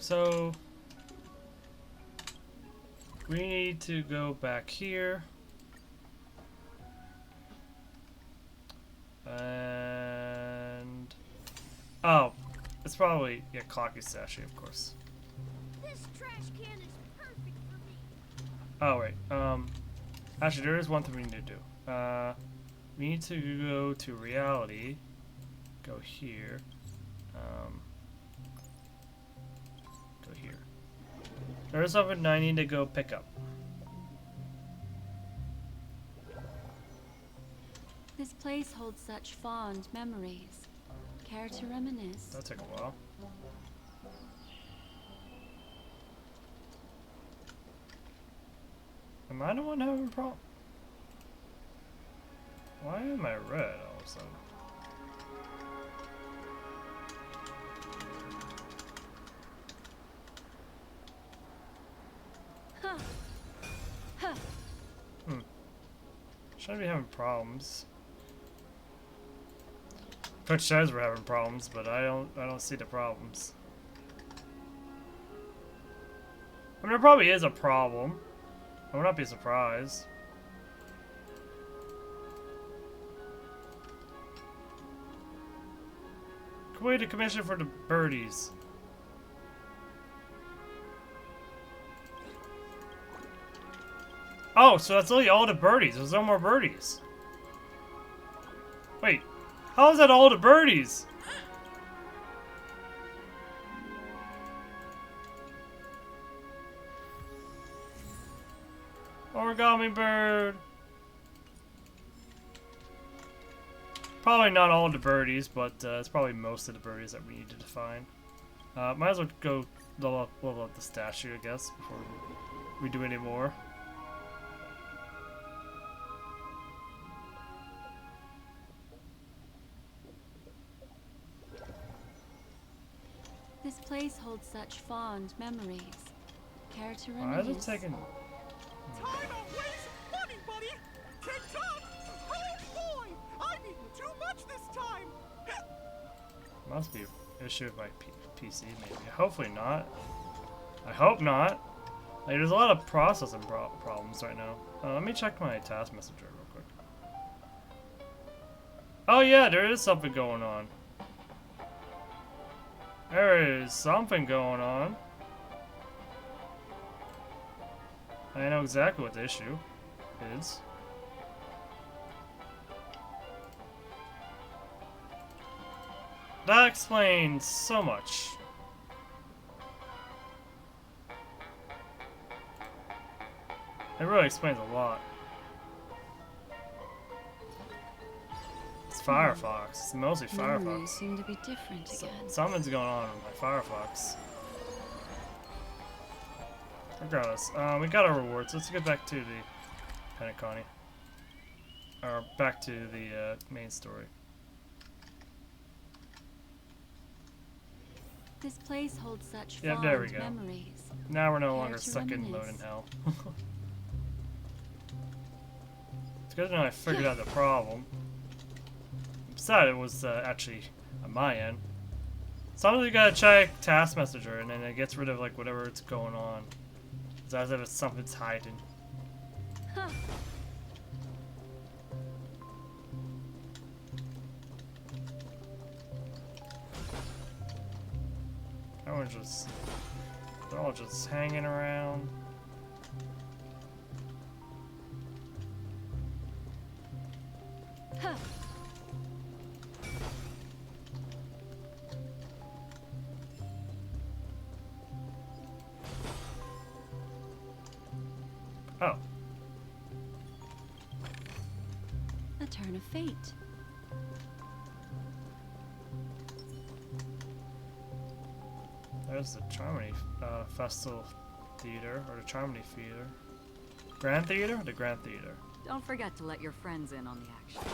So we need to go back here. And oh, it's probably Clocky's statue, of course. This trash can is perfect for me. Oh wait, actually there is one thing we need to do. We need to go to reality. Go here. Go here. There is something I need to go pick up. This place holds such fond memories. Care to reminisce? That took a while. Am I the one having a problem? Why am I red all of a sudden? Huh. Huh. Shouldn't be having problems. Twitch says we're having problems, but I don't see the problems. I mean, there probably is a problem. I would not be surprised. Wait to commission for the birdies. Oh, so that's only all the birdies. There's no more birdies. Wait, how is that all the birdies? Origami bird. Probably not all the birdies, but it's probably most of the birdies that we need to find. Might as well go level up the statue, I guess, before we do any more. This place holds such fond memories. Care to Why is it reminisce? taking... Time to waste money, buddy! Tick-tock! Oh boy! I'm eating too much this time! Must be an issue with my PC, maybe. Hopefully not. I hope not. Like, there's a lot of processing problems right now. Let me check my task messenger real quick. Oh yeah, there is something going on. There is something going on. I know exactly what the issue is. That explains so much. It really explains a lot. It's Firefox. It's mostly Memories Firefox. seem to be different again. Something's going on with my Firefox. Regardless, we got our rewards. Let's get back to the Penacony. Or back to the main story. This place holds such Yep, fond there we go. memories. Now we're no Care longer to stuck in mode in reminisce. hell. It's good to know I figured out the problem. Besides, it was actually on my end. Sometimes you gotta check task messenger and then it gets rid of like whatever it's going on. It's as if it's something's hiding. Huh. They're all just hanging around. Huh. Oh, A turn of fate. there's the Charmony Festival Theater, or the Charmony Theater. Grand Theater? The Grand Theater. Don't forget to let your friends in on the action.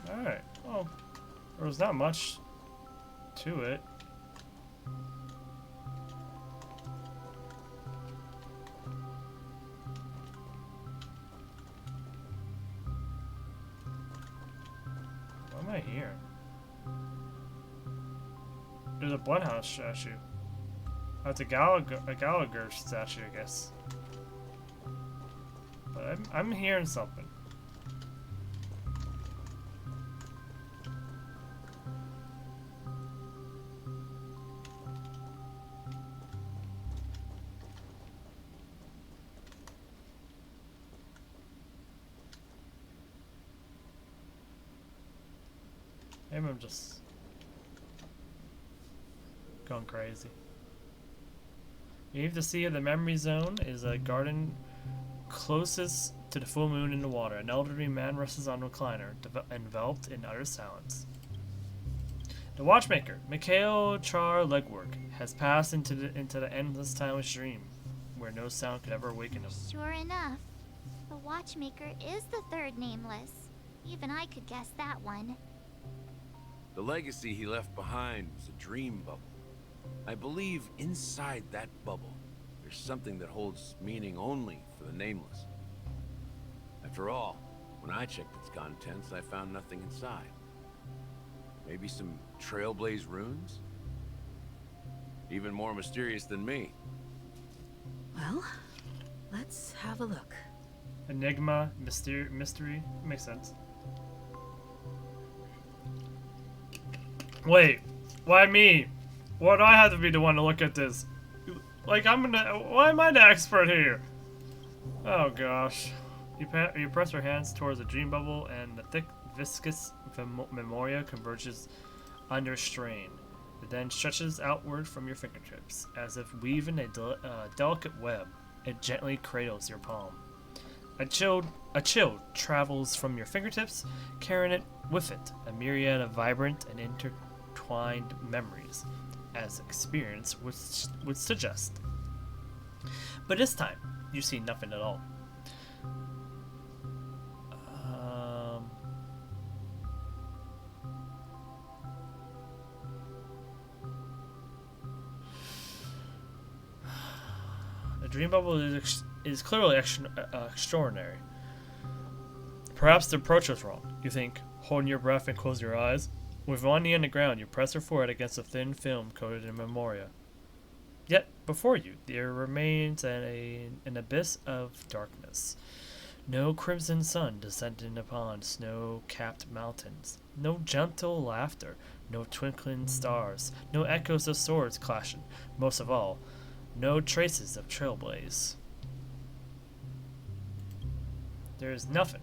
Alright, well, there was not much to it. What am I hearing? There's a Bloodhound statue. That's a Gallagher statue, I guess. But I'm hearing something. Maybe I'm just going crazy. You need to see the memory zone is a garden closest to the full moon in the water. An elderly man rests on a recliner, enveloped in utter silence. The watchmaker, Mikhail Char Legwork, has passed into the endless timeless dream, where no sound could ever awaken him. Sure enough, the watchmaker is the third nameless. Even I could guess that one. The legacy he left behind was a dream bubble. I believe inside that bubble, there's something that holds meaning only for the nameless. After all, when I checked its contents, I found nothing inside. Maybe some trailblaze runes? Even more mysterious than me. Well, let's have a look. Enigma, mystery, makes sense. Wait, why me? Why do I have to be the one to look at this? Like, why am I the expert here? Oh gosh. You press your hands towards the dream bubble and the thick, viscous memoria converges under strain. It then stretches outward from your fingertips, as if weaving a delicate web. It gently cradles your palm. A chill travels from your fingertips, carrying it with it, a myriad of vibrant and intertwined memories, as experience would suggest. But this time, you see nothing at all. The dream bubble is clearly extraordinary. Perhaps the approach was wrong. You think, holding your breath and close your eyes. With one knee on the ground, you press your forehead against a thin film coated in memoria. Yet, before you, there remains an abyss of darkness. No crimson sun descending upon snow-capped mountains. No gentle laughter. No twinkling stars. No echoes of swords clashing. Most of all, no traces of trailblaze. There is nothing,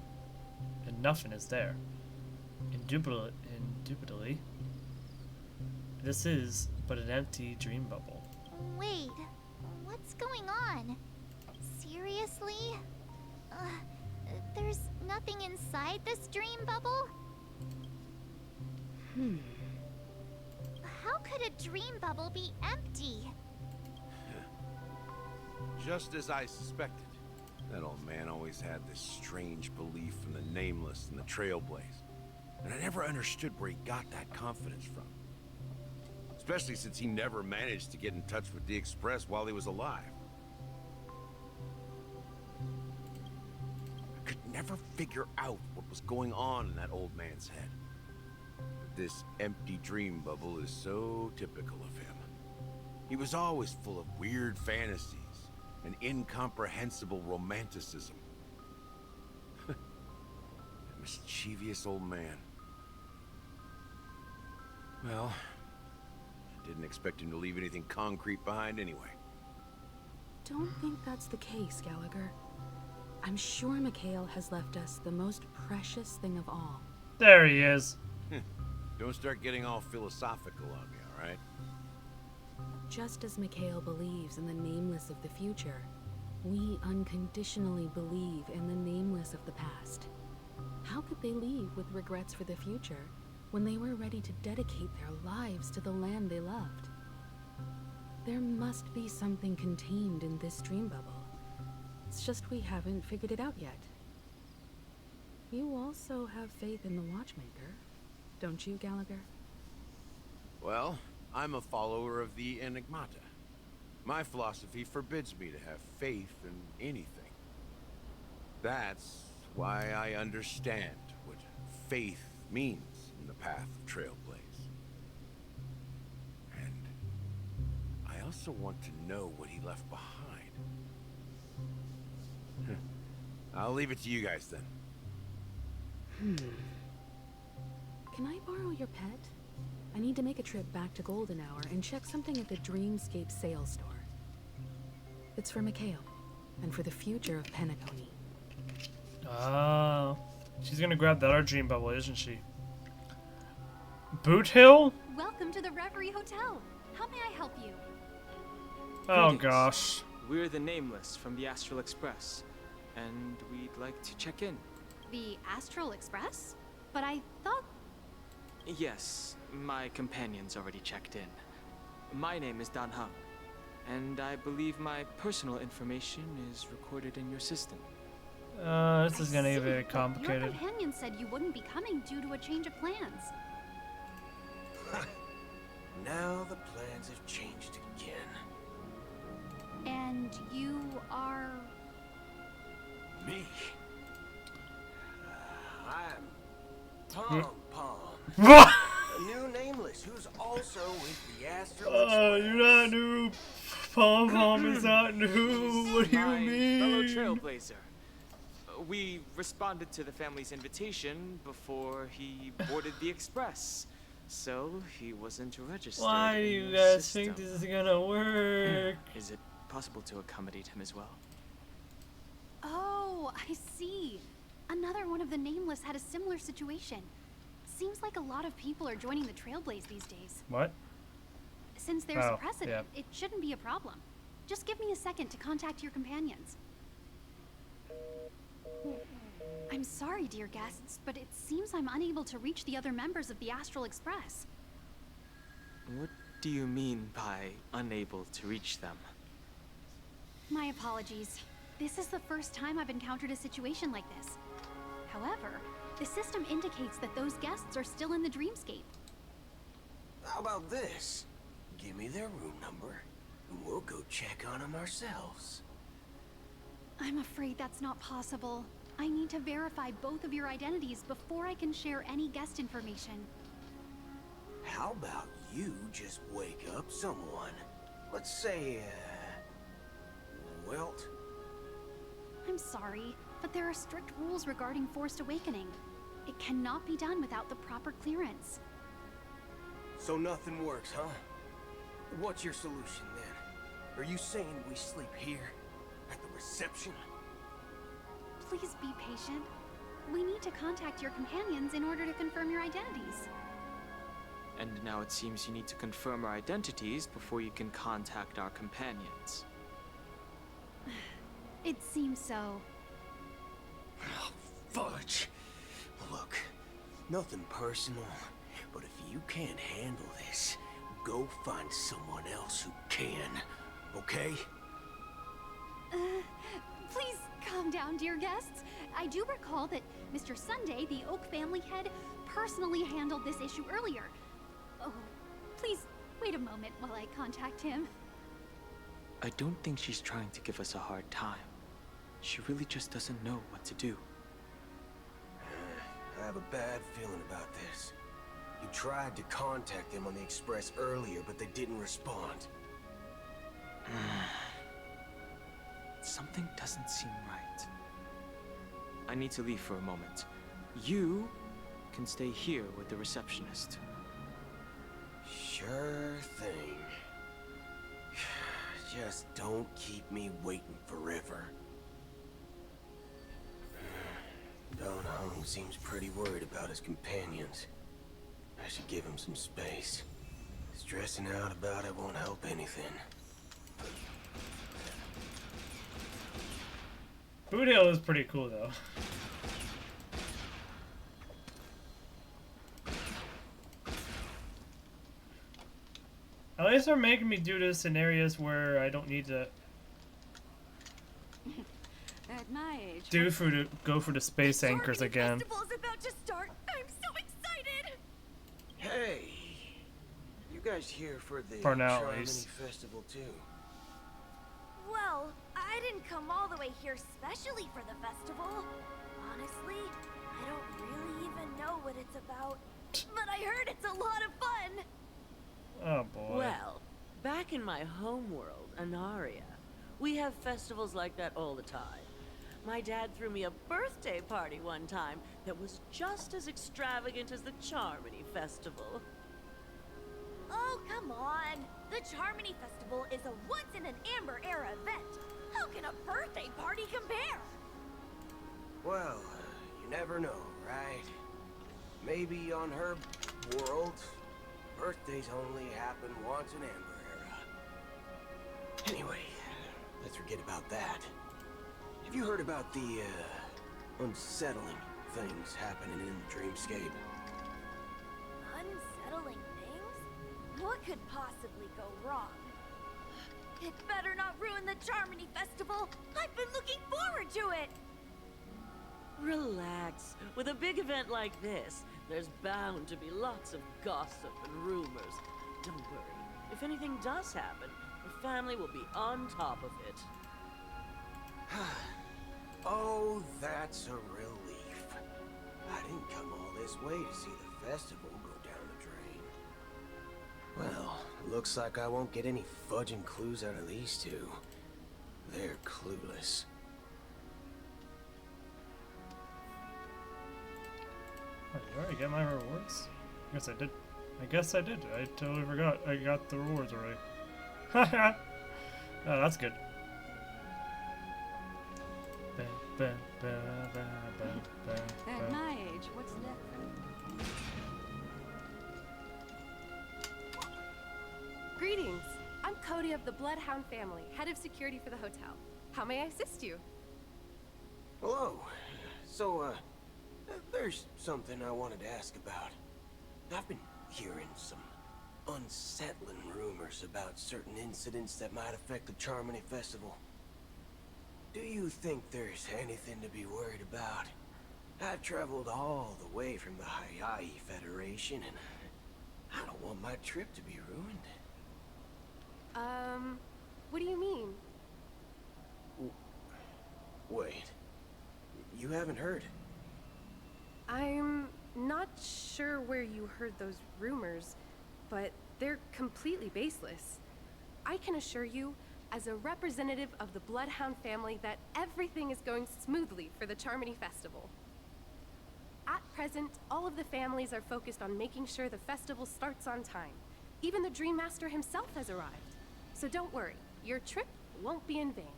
and nothing is there. Indubitably, this is but an empty dream bubble. Wait, what's going on? Seriously? There's nothing inside this dream bubble? How could a dream bubble be empty? Just as I suspected. That old man always had this strange belief in the nameless and the trailblaze. And I never understood where he got that confidence from. Especially since he never managed to get in touch with the Express while he was alive. I could never figure out what was going on in that old man's head. But this empty dream bubble is so typical of him. He was always full of weird fantasies. An incomprehensible romanticism. That mischievous old man. Well, I didn't expect him to leave anything concrete behind anyway. Don't think that's the case, Gallagher. I'm sure Mikhail has left us the most precious thing of all. There he is. Don't start getting all philosophical on me, all right? Just as Mikhail believes in the nameless of the future, we unconditionally believe in the nameless of the past. How could they leave with regrets for the future when they were ready to dedicate their lives to the land they loved? There must be something contained in this dream bubble. It's just we haven't figured it out yet. You also have faith in the Watchmaker, don't you, Gallagher? Well, I'm a follower of the Enigmata. My philosophy forbids me to have faith in anything. That's why I understand what faith means in the path of Trailblaze. And also want to know what he left behind. I'll leave it to you guys then. Can I borrow your pet? I need to make a trip back to Golden Hour and check something at the Dreamscape sales store. It's for Mikhail, and for the future of Penacony. Oh. She's gonna grab that other dream bubble, isn't she? Boot Hill? Welcome to the Reverie Hotel. How may I help you? Oh Greetings. gosh. We're the Nameless from the Astral Express, and we'd like to check in. The Astral Express? But I thought... Yes, my companion's already checked in. My name is Dan Hung, and I believe my personal information is recorded in your system. This is gonna I get see, very but complicated. Your companion said you wouldn't be coming due to a change of plans. Now the plans have changed again. And you are... Me? I'm Tom Pom, What? a new nameless who's also with the Astral Oh, Express. you're not new. Pom Pom is not new. What do you My mean? fellow trailblazer. We responded to the family's invitation before he boarded the express, so he wasn't registered. Why do in you your guys system. think this is gonna work? Is it possible to accommodate him as well? Oh, I see. Another one of the Nameless had a similar situation. Seems like a lot of people are joining the Trailblaze these days. What? Since there's Oh, a precedent, yeah. it shouldn't be a problem. Just give me a second to contact your companions. I'm sorry, dear guests, but it seems I'm unable to reach the other members of the Astral Express. What do you mean by unable to reach them? My apologies. This is the first time I've encountered a situation like this. However, the system indicates that those guests are still in the Dreamscape. How about this? Give me their room number, and we'll go check on them ourselves. I'm afraid that's not possible. I need to verify both of your identities before I can share any guest information. How about you just wake up someone? Let's say, Welt? I'm sorry, but there are strict rules regarding forced awakening. It cannot be done without the proper clearance. So nothing works, huh? What's your solution then? Are you saying we sleep here? At the reception? Please be patient. We need to contact your companions in order to confirm your identities. And now it seems you need to confirm our identities before you can contact our companions. It seems so. Oh, fudge. Look, nothing personal, but if you can't handle this, go find someone else who can, okay? Please calm down, dear guests. I do recall that Mr. Sunday, the Oak family head, personally handled this issue earlier. Oh, please wait a moment while I contact him. I don't think she's trying to give us a hard time. She really just doesn't know what to do. I have a bad feeling about this. You tried to contact them on the express earlier, but they didn't respond. Something doesn't seem right. I need to leave for a moment. You can stay here with the receptionist. Sure thing. Just don't keep me waiting forever. Don Hung seems pretty worried about his companions. I should give him some space. Stressing out about it won't help anything. Boot Hill is pretty cool though. At least they're making me do this in areas where I don't need to At my age. go for the space anchors again. Festival's about to start. I'm so excited. Hey! You guys here for the For now, at Tri-Mini least. Festival too? Well, I didn't come all the way here specially for the festival. Honestly, I don't really even know what it's about. But I heard it's a lot of fun. Oh boy. Well, back Back in my homeworld, Anaria, we have festivals like that all the time. My dad threw me a birthday party one time that was just as extravagant as the Charmony Festival. Oh, come on! The Charmony Festival is a once-in-an-Amber Era event. How can a birthday party compare? Well, you never know, right? Maybe on her world, birthdays only happen once in Amber Era. Anyway, let's forget about that. Have you heard about the, unsettling things happening in the dreamscape? Unsettling things? What could possibly go wrong? It better not ruin the Charmony Festival! I've been looking forward to it! Relax. With a big event like this, there's bound to be lots of gossip and rumors. Don't worry. If anything does happen, the family will be on top of it. Oh, that's a relief. I didn't come all this way to see the festival go down the drain. Well, looks like I won't get any fudging clues out of these two. They're clueless. Oh, did I already get my rewards? I guess I did. I totally forgot. I got the rewards already. Haha! Oh, that's good. At my age, what's left? Greetings. I'm Cody of the Bloodhound family, head of security for the hotel. How may I assist you? Hello. So, there's something I wanted to ask about. I've been hearing some unsettling rumors about certain incidents that might affect the Charmony Festival. Do you think there's anything to be worried about? I've traveled all the way from the Hayai Federation, and I don't want my trip to be ruined. What do you mean? Wait. You haven't heard? I'm not sure where you heard those rumors, but they're completely baseless. I can assure you, as a representative of the Bloodhound family, that everything is going smoothly for the Charmony Festival. At present, all of the families are focused on making sure the festival starts on time. Even the Dream Master himself has arrived. So don't worry, your trip won't be in vain.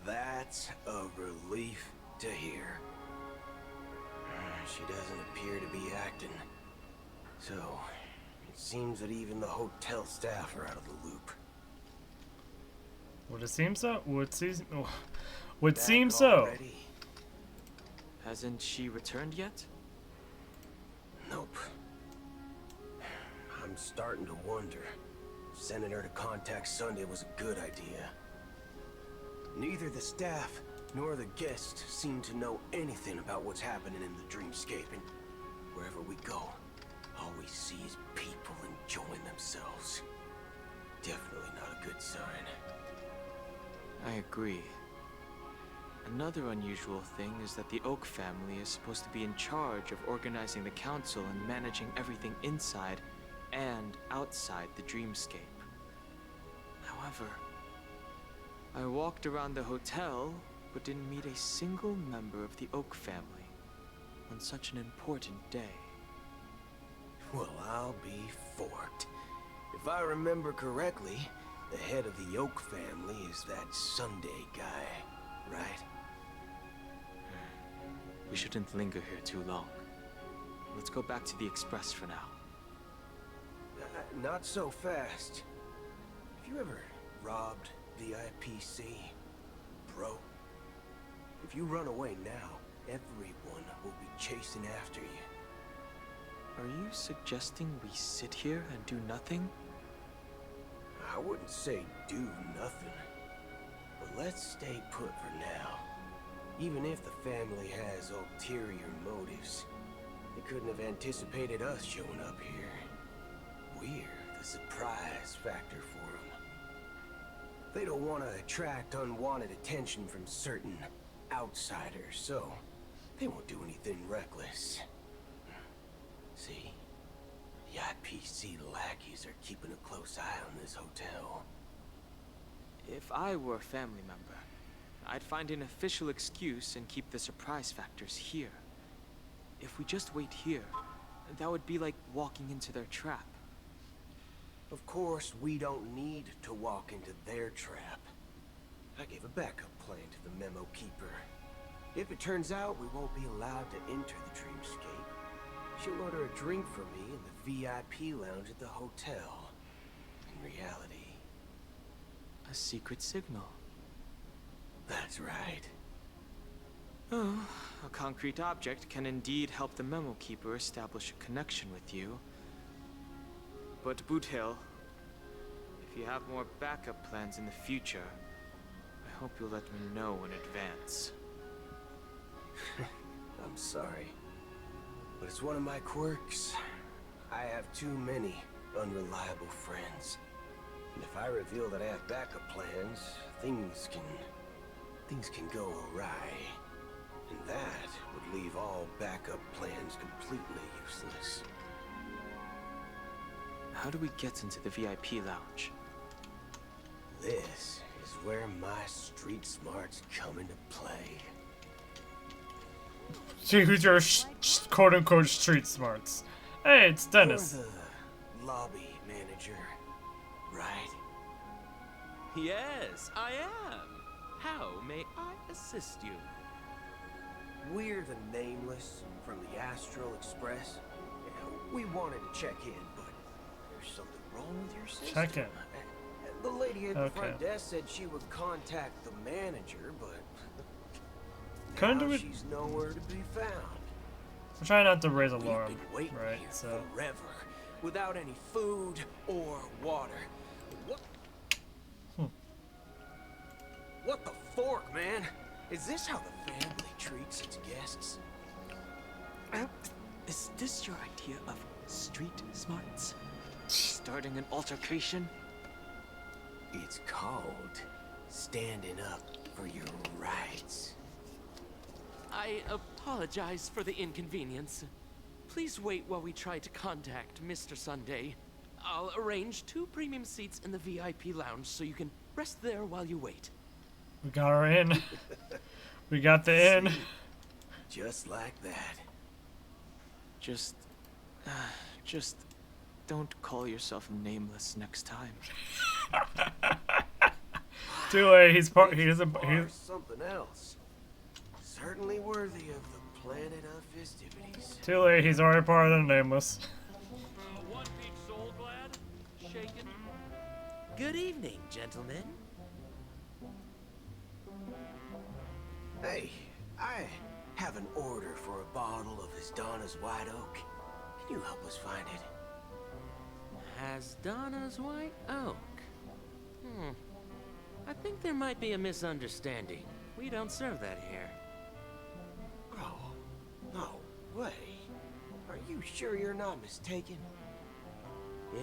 That's a relief to hear. She doesn't appear to be acting. So, it seems that even the hotel staff are out of the loop. Would it seem so? Would seem so. Hasn't she returned yet? Nope. I'm starting to wonder if sending her to contact Sunday was a good idea. Neither the staff nor the guests seem to know anything about what's happening in the dreamscape, and wherever we go, all we see is people enjoying themselves. Definitely not a good sign. I agree. Another unusual thing is that the Oak family is supposed to be in charge of organizing the council and managing everything inside and outside the dreamscape. However, I walked around the hotel, but didn't meet a single member of the Oak family on such an important day. Well, I'll be forked. If I remember correctly, the head of the Oak family is that Sunday guy, right? We shouldn't linger here too long. Let's go back to the Express for now. Not so fast. Have you ever robbed VIPC, bro? If you run away now, everyone will be chasing after you. Are you suggesting we sit here and do nothing? I wouldn't say do nothing, but let's stay put for now. Even if the family has ulterior motives, they couldn't have anticipated us showing up here. We're the surprise factor for them. They don't want to attract unwanted attention from certain outsiders, so they won't do anything reckless. See? Yet. PC lackeys are keeping a close eye on this hotel. If I were a family member, I'd find an official excuse and keep the surprise factors here. If we just wait here, that would be like walking into their trap. Of course, we don't need to walk into their trap. I gave a backup plan to the memo keeper. If it turns out we won't be allowed to enter the dreamscape, she'll order a drink for me in the VIP lounge at the hotel. In reality, A secret signal. that's right. Oh, a concrete object can indeed help the memo keeper establish a connection with you. But Boothill, if you have more backup plans in the future, I hope you'll let me know in advance. I'm sorry, but it's one of my quirks. I have too many unreliable friends. And if I reveal that I have backup plans, things can go awry. And that would leave all backup plans completely useless. How do we get into the VIP lounge? This is where my street smarts come into play. See who's your quote-unquote street smarts. Hey, it's Dennis. You're the lobby manager, right? Yes, I am. How may I assist you? We're the Nameless from the Astral Express. Yeah, we wanted to check in, but there's something wrong with your system. Check in. The lady at the Okay. front desk said she would contact the manager, but Couldn't now do it. she's nowhere to be found. I'm trying not to raise We've alarm, been waiting right? here So forever, without any food or water. What? What the fork, man? Is this how the family treats its guests? Is this your idea of street smarts? Starting an altercation? It's called standing up for your rights. I apologize for the inconvenience. Please wait while we try to contact Mr. Sunday. I'll arrange 2 premium seats in the VIP lounge so you can rest there while you wait. we got her in. We got the in. Just like that. Just don't call yourself Nameless next time. Too late. He's part. He doesn't. Or He's something else. Certainly worthy of the planet of festivities. too late. He's already part of the Nameless. One big soul glad, shaken. Good evening, gentlemen. Hey, I have an order for a bottle of Donna's White Oak. Can you help us find it? Has Donna's White Oak? I think there might be a misunderstanding. We don't serve that here. Oh, no way. Are you sure you're not mistaken?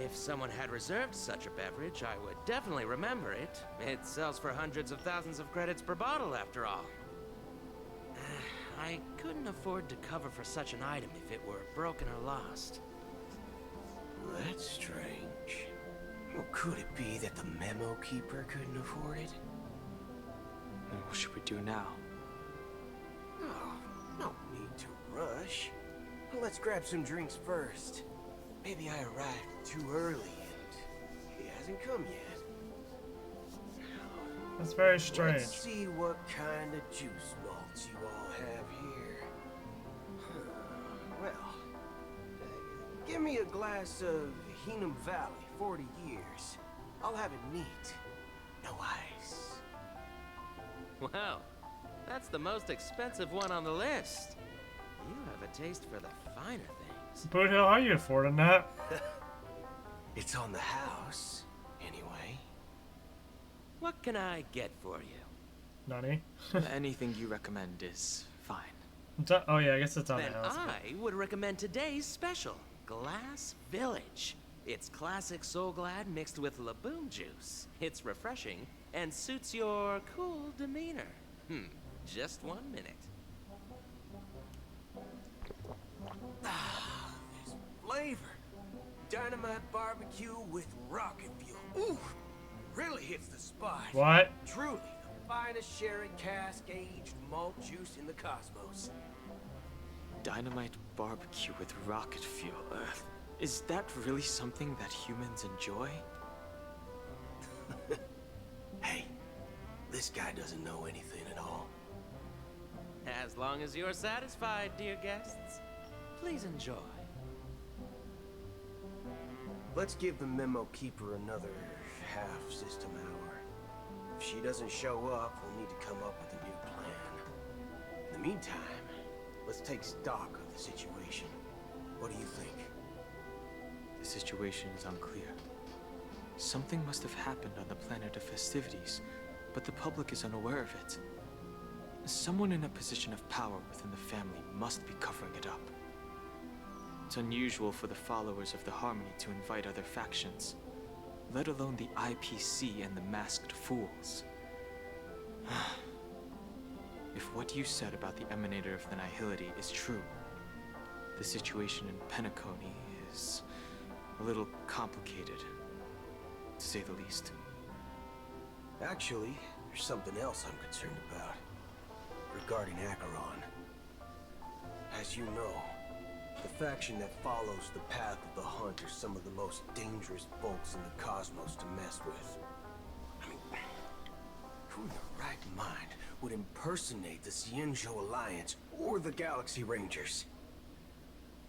If someone had reserved such a beverage, I would definitely remember it. It sells for hundreds of thousands of credits per bottle, after all. I couldn't afford to cover for such an item if it were broken or lost. That's strange. Well, could it be that the memo keeper couldn't afford it? And what should we do now? Oh, no need to rush. Well, let's grab some drinks first. Maybe I arrived too early and he hasn't come yet. That's very strange. Let's see what kind of juice malts you all have here. Well, give me a glass of Hingham Valley, 40 years. I'll have it neat. No ice. Wow, that's the most expensive one on the list. You have a taste for the finer things. Boot Hill, how are you affording that? It's on the house, anyway. What can I get for you? Nani? Anything you recommend is fine. Oh yeah, I guess it's on Then the house. I would recommend today's special, Glass Village. It's classic Soul Glad mixed with Laboon juice. It's refreshing and suits your cool demeanor. Just 1 minute. This flavor. Dynamite barbecue with rocket fuel. Ooh, really hits the spot. What? Truly, the finest sherry cask-aged malt juice in the cosmos. Dynamite barbecue with rocket fuel. Is that really something that humans enjoy? Hey, this guy doesn't know anything at all. As long as you're satisfied, dear guests, please enjoy. Let's give the memo keeper another half-system hour. If she doesn't show up, we'll need to come up with a new plan. In the meantime, let's take stock of the situation. What do you think? The situation is unclear. Something must have happened on the planet of festivities, but the public is unaware of it. Someone in a position of power within the family must be covering it up. It's unusual for the followers of the Harmony to invite other factions, let alone the IPC and the Masked Fools. If what you said about the Emanator of the Nihility is true, the situation in Penacony is a little complicated, to say the least. Actually, there's something else I'm concerned about. Regarding Acheron. As you know, the faction that follows the path of the Hunt are some of the most dangerous folks in the cosmos to mess with. I mean, who in their right mind would impersonate the Xianzhou Alliance or the Galaxy Rangers?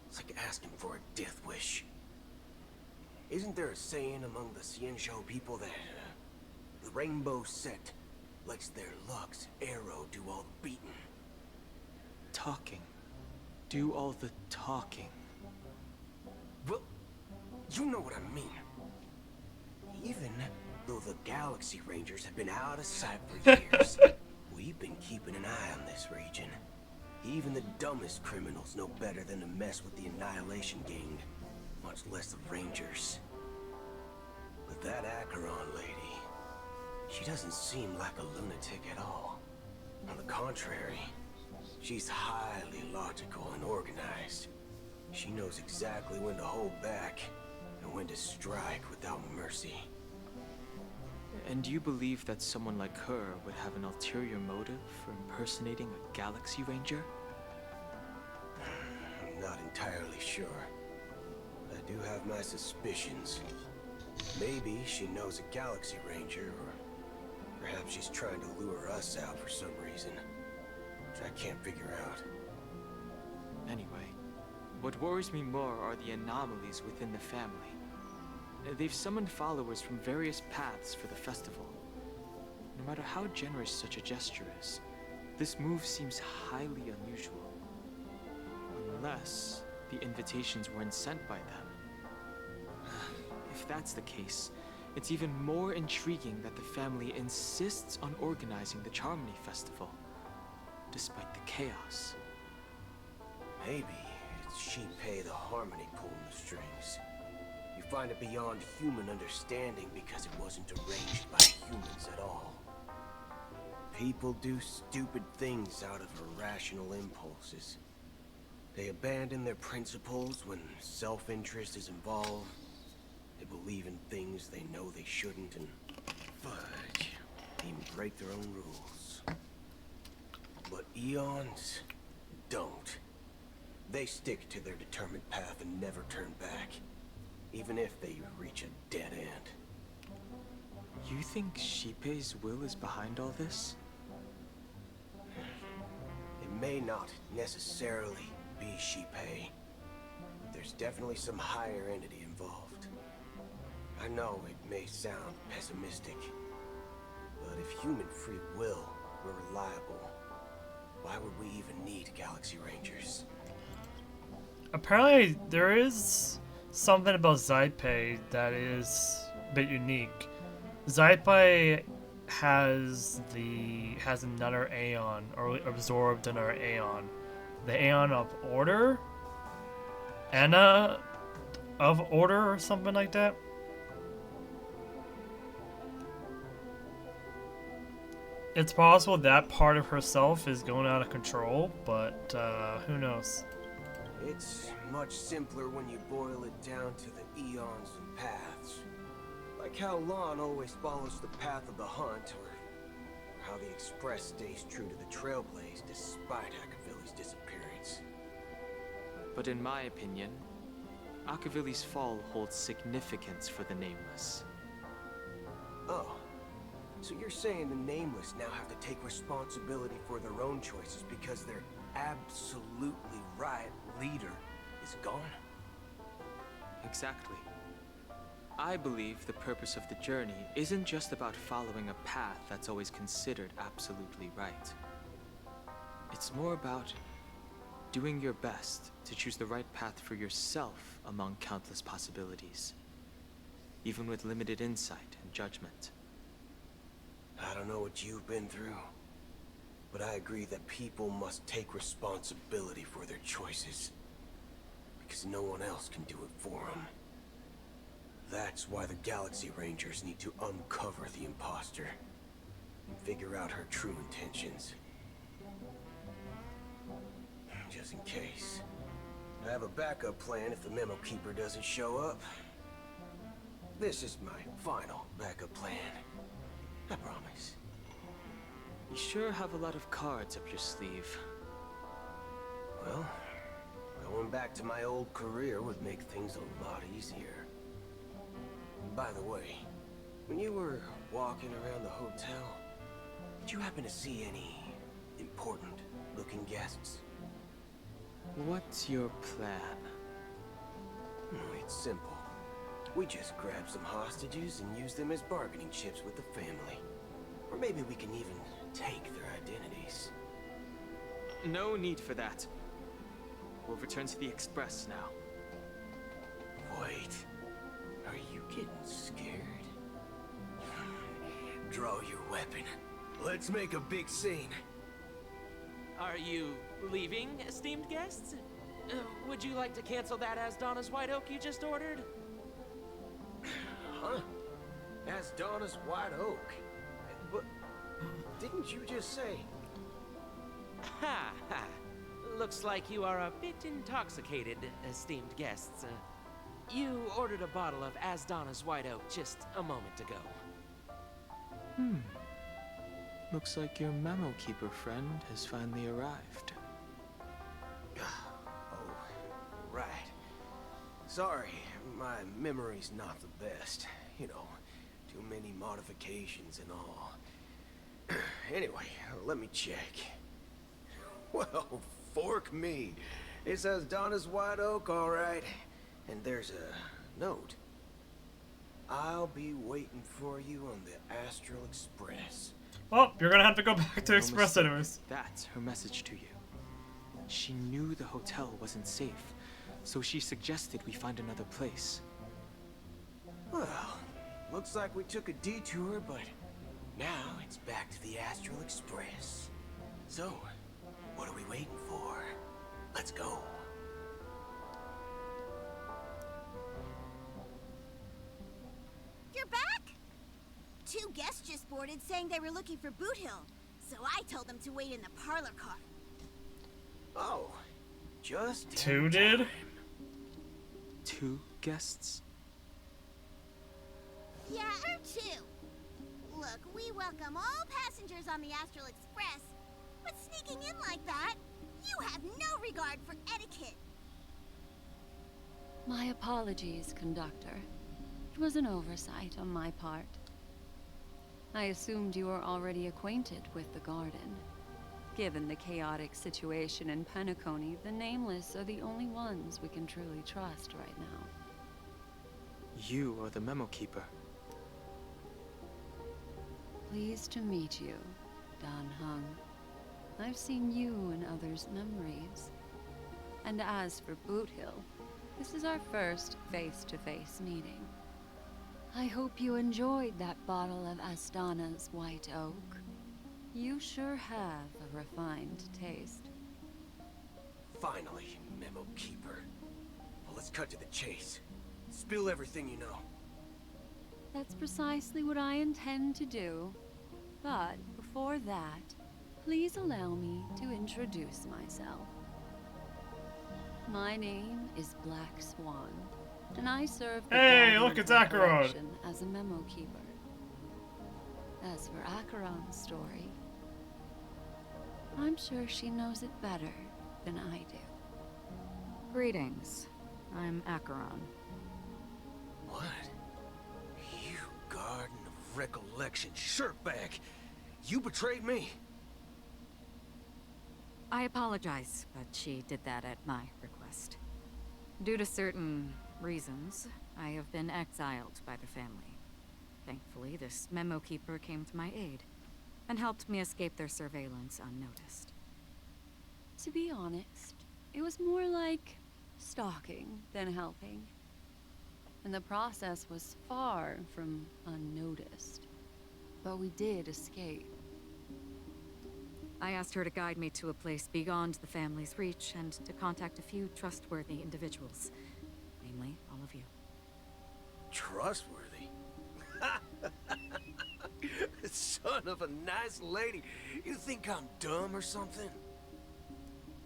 It's like asking for a death wish. Isn't there a saying among the Xianzhou people that the Rainbow Sect lets their Lux arrow do all the beating? Talking. Do all the talking. Well, you know what I mean. Even though the Galaxy Rangers have been out of sight for years, we've been keeping an eye on this region. Even the dumbest criminals know better than to mess with the Annihilation Gang, much less the Rangers. But that Acheron lady, she doesn't seem like a lunatic at all. On the contrary, she's highly logical and organized. She knows exactly when to hold back and when to strike without mercy. And you believe that someone like her would have an ulterior motive for impersonating a Galaxy Ranger? I'm not entirely sure. I do have my suspicions. Maybe she knows a Galaxy Ranger, or perhaps she's trying to lure us out for some reason, which I can't figure out. Anyway, what worries me more are the anomalies within the family. They've summoned followers from various paths for the festival. No matter how generous such a gesture is, this move seems highly unusual. Unless the invitations weren't sent by them. If that's the case, it's even more intriguing that the family insists on organizing the Charmony Festival, despite the chaos. Maybe it's Pt.2 the Harmony pulling the strings. You find it beyond human understanding because it wasn't arranged by humans at all. People do stupid things out of irrational impulses. They abandon their principles when self-interest is involved. They believe in things they know they shouldn't, and fudge, they even break their own rules. But Eons don't. They stick to their determined path and never turn back, even if they reach a dead end. You think Xipe's will is behind all this? It may not necessarily be Xipe. There's definitely some higher entity involved. I know it may sound pessimistic, but if human free will were reliable, why would we even need Galaxy Rangers? Apparently, there is something about Xipe that is a bit unique. Xipe has another Aeon, or absorbed another Aeon. The Aeon of Order? Anna of Order or something like that? It's possible that part of herself is going out of control, but who knows? It's much simpler when you boil it down to the eons and paths. Like how Lon always follows the path of the hunt, or how the Express stays true to the Trailblaze despite Akavili's disappearance. But in my opinion, Akavili's fall holds significance for the Nameless. Oh, so you're saying the Nameless now have to take responsibility for their own choices because their absolutely right leader is gone? Exactly. I believe the purpose of the journey isn't just about following a path that's always considered absolutely right. It's more about doing your best to choose the right path for yourself among countless possibilities, even with limited insight and judgment. I don't know what you've been through, but I agree that people must take responsibility for their choices, because no one else can do it for them. That's why the Galaxy Rangers need to uncover the imposter and figure out her true intentions. Just in case. I have a backup plan if the Memo Keeper doesn't show up. This is my final backup plan. I promise. You sure have a lot of cards up your sleeve. Well, going back to my old career would make things a lot easier. By the way, when you were walking around the hotel, did you happen to see any important-looking guests? What's your plan? It's simple. We just grab some hostages and use them as bargaining chips with the family. Or maybe we can even take their identities. No need for that. We'll return to the Express now. Wait. Are you getting scared? Draw your weapon. Let's make a big scene. Are you leaving, esteemed guests? Would you like to cancel that Asdana's White Oak you just ordered? Huh? Asdana's White Oak? But didn't you just say? Ha ha. Looks like you are a bit intoxicated, esteemed guests. You ordered a bottle of Asdana's White Oak just a moment ago. Looks like your Memo Keeper friend has finally arrived. Oh, right. Sorry, my memory's not the best. You know, too many modifications and all. Anyway, let me check. Well, fork me. It says Donna's White Oak, all right. And there's a note. I'll be waiting for you on the Astral Express. Well, you're gonna have to go back to No Express mistake. anyways. That's her message to you. She knew the hotel wasn't safe, so she suggested we find another place. Well, looks like we took a detour, but now it's back to the Astral Express. So, what are we waiting for? Let's go. You're back? Two guests just boarded saying they were looking for Boot Hill, so I told them to wait in the parlor car. Oh, just Two did? 2 guests? Yeah, or two. Look, we welcome all passengers on the Astral Express, but sneaking in like that, you have no regard for etiquette. My apologies, conductor. It was an oversight on my part. I assumed you were already acquainted with the garden. Given the chaotic situation in Penacony, the Nameless are the only ones we can truly trust right now. You are the Memo Keeper. Pleased to meet you, Dan Hung. I've seen you in others' memories. And as for Boot Hill, this is our first face-to-face meeting. I hope you enjoyed that bottle of Astana's White Oak. You sure have a refined taste. Finally, Memo Keeper. Well, let's cut to the chase. Spill everything you know. That's precisely what I intend to do. But before that, please allow me to introduce myself. My name is Black Swan, and I serve the Hey, Guardian look, it's of the Acheron. Collection as a memo keeper. As for Acheron's story, I'm sure she knows it better than I do. Greetings. I'm Acheron. What? You Garden of Recollection shirtbag! You betrayed me! I apologize, but she did that at my request. Due to certain reasons, I have been exiled by the family. Thankfully, this memo keeper came to my aid and helped me escape their surveillance unnoticed. To be honest, it was more like stalking than helping. And the process was far from unnoticed. But we did escape. I asked her to guide me to a place beyond the family's reach and to contact a few trustworthy individuals. Namely, all of you. Trustworthy? Son of a nice lady. You think I'm dumb or something?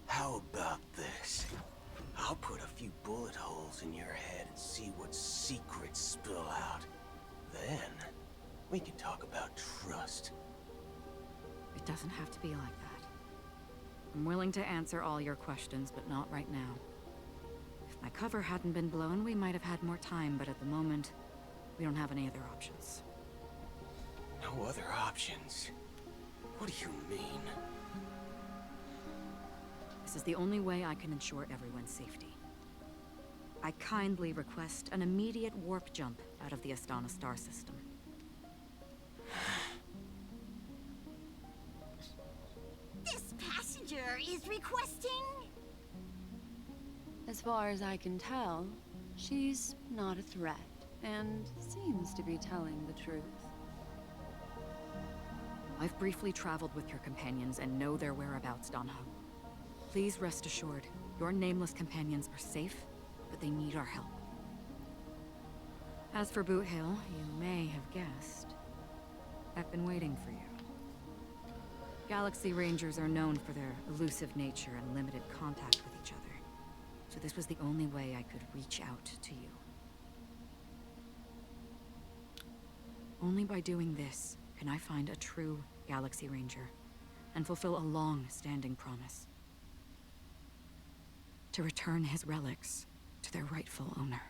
How about this? I'll put a few bullet holes in your head and see what secrets spill out. Then, we can talk about trust. It doesn't have to be like that. I'm willing to answer all your questions, but not right now. If my cover hadn't been blown, we might have had more time, but at the moment, we don't have any other options. No other options? What do you mean? This is the only way I can ensure everyone's safety. I kindly request an immediate warp jump out of the Astana star system. This passenger is requesting... As far as I can tell, she's not a threat, and seems to be telling the truth. I've briefly traveled with your companions and know their whereabouts, Don Ho. Please rest assured, your nameless companions are safe, but they need our help. As for Boot Hill, you may have guessed. I've been waiting for you. Galaxy Rangers are known for their elusive nature and limited contact with each other. So this was the only way I could reach out to you. Only by doing this can I find a true Galaxy Ranger and fulfill a long-standing promise. To return his relics to their rightful owner.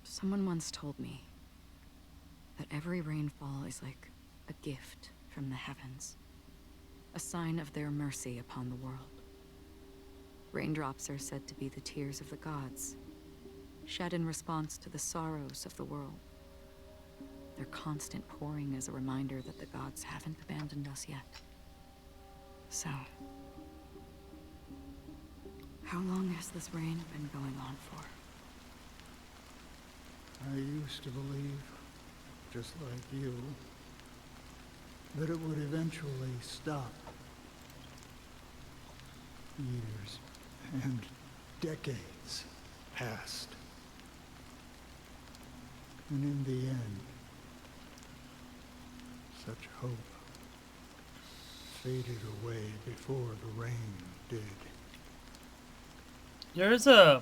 Someone once told me that every rainfall is like a gift from the heavens, a sign of their mercy upon the world. Raindrops are said to be the tears of the gods, shed in response to the sorrows of the world. Their constant pouring is a reminder that the gods haven't abandoned us yet. So, how long has this rain been going on for? I used to believe, just like you, that it would eventually stop. Years and decades passed. And in the end, such hope faded away before the rain did. There's a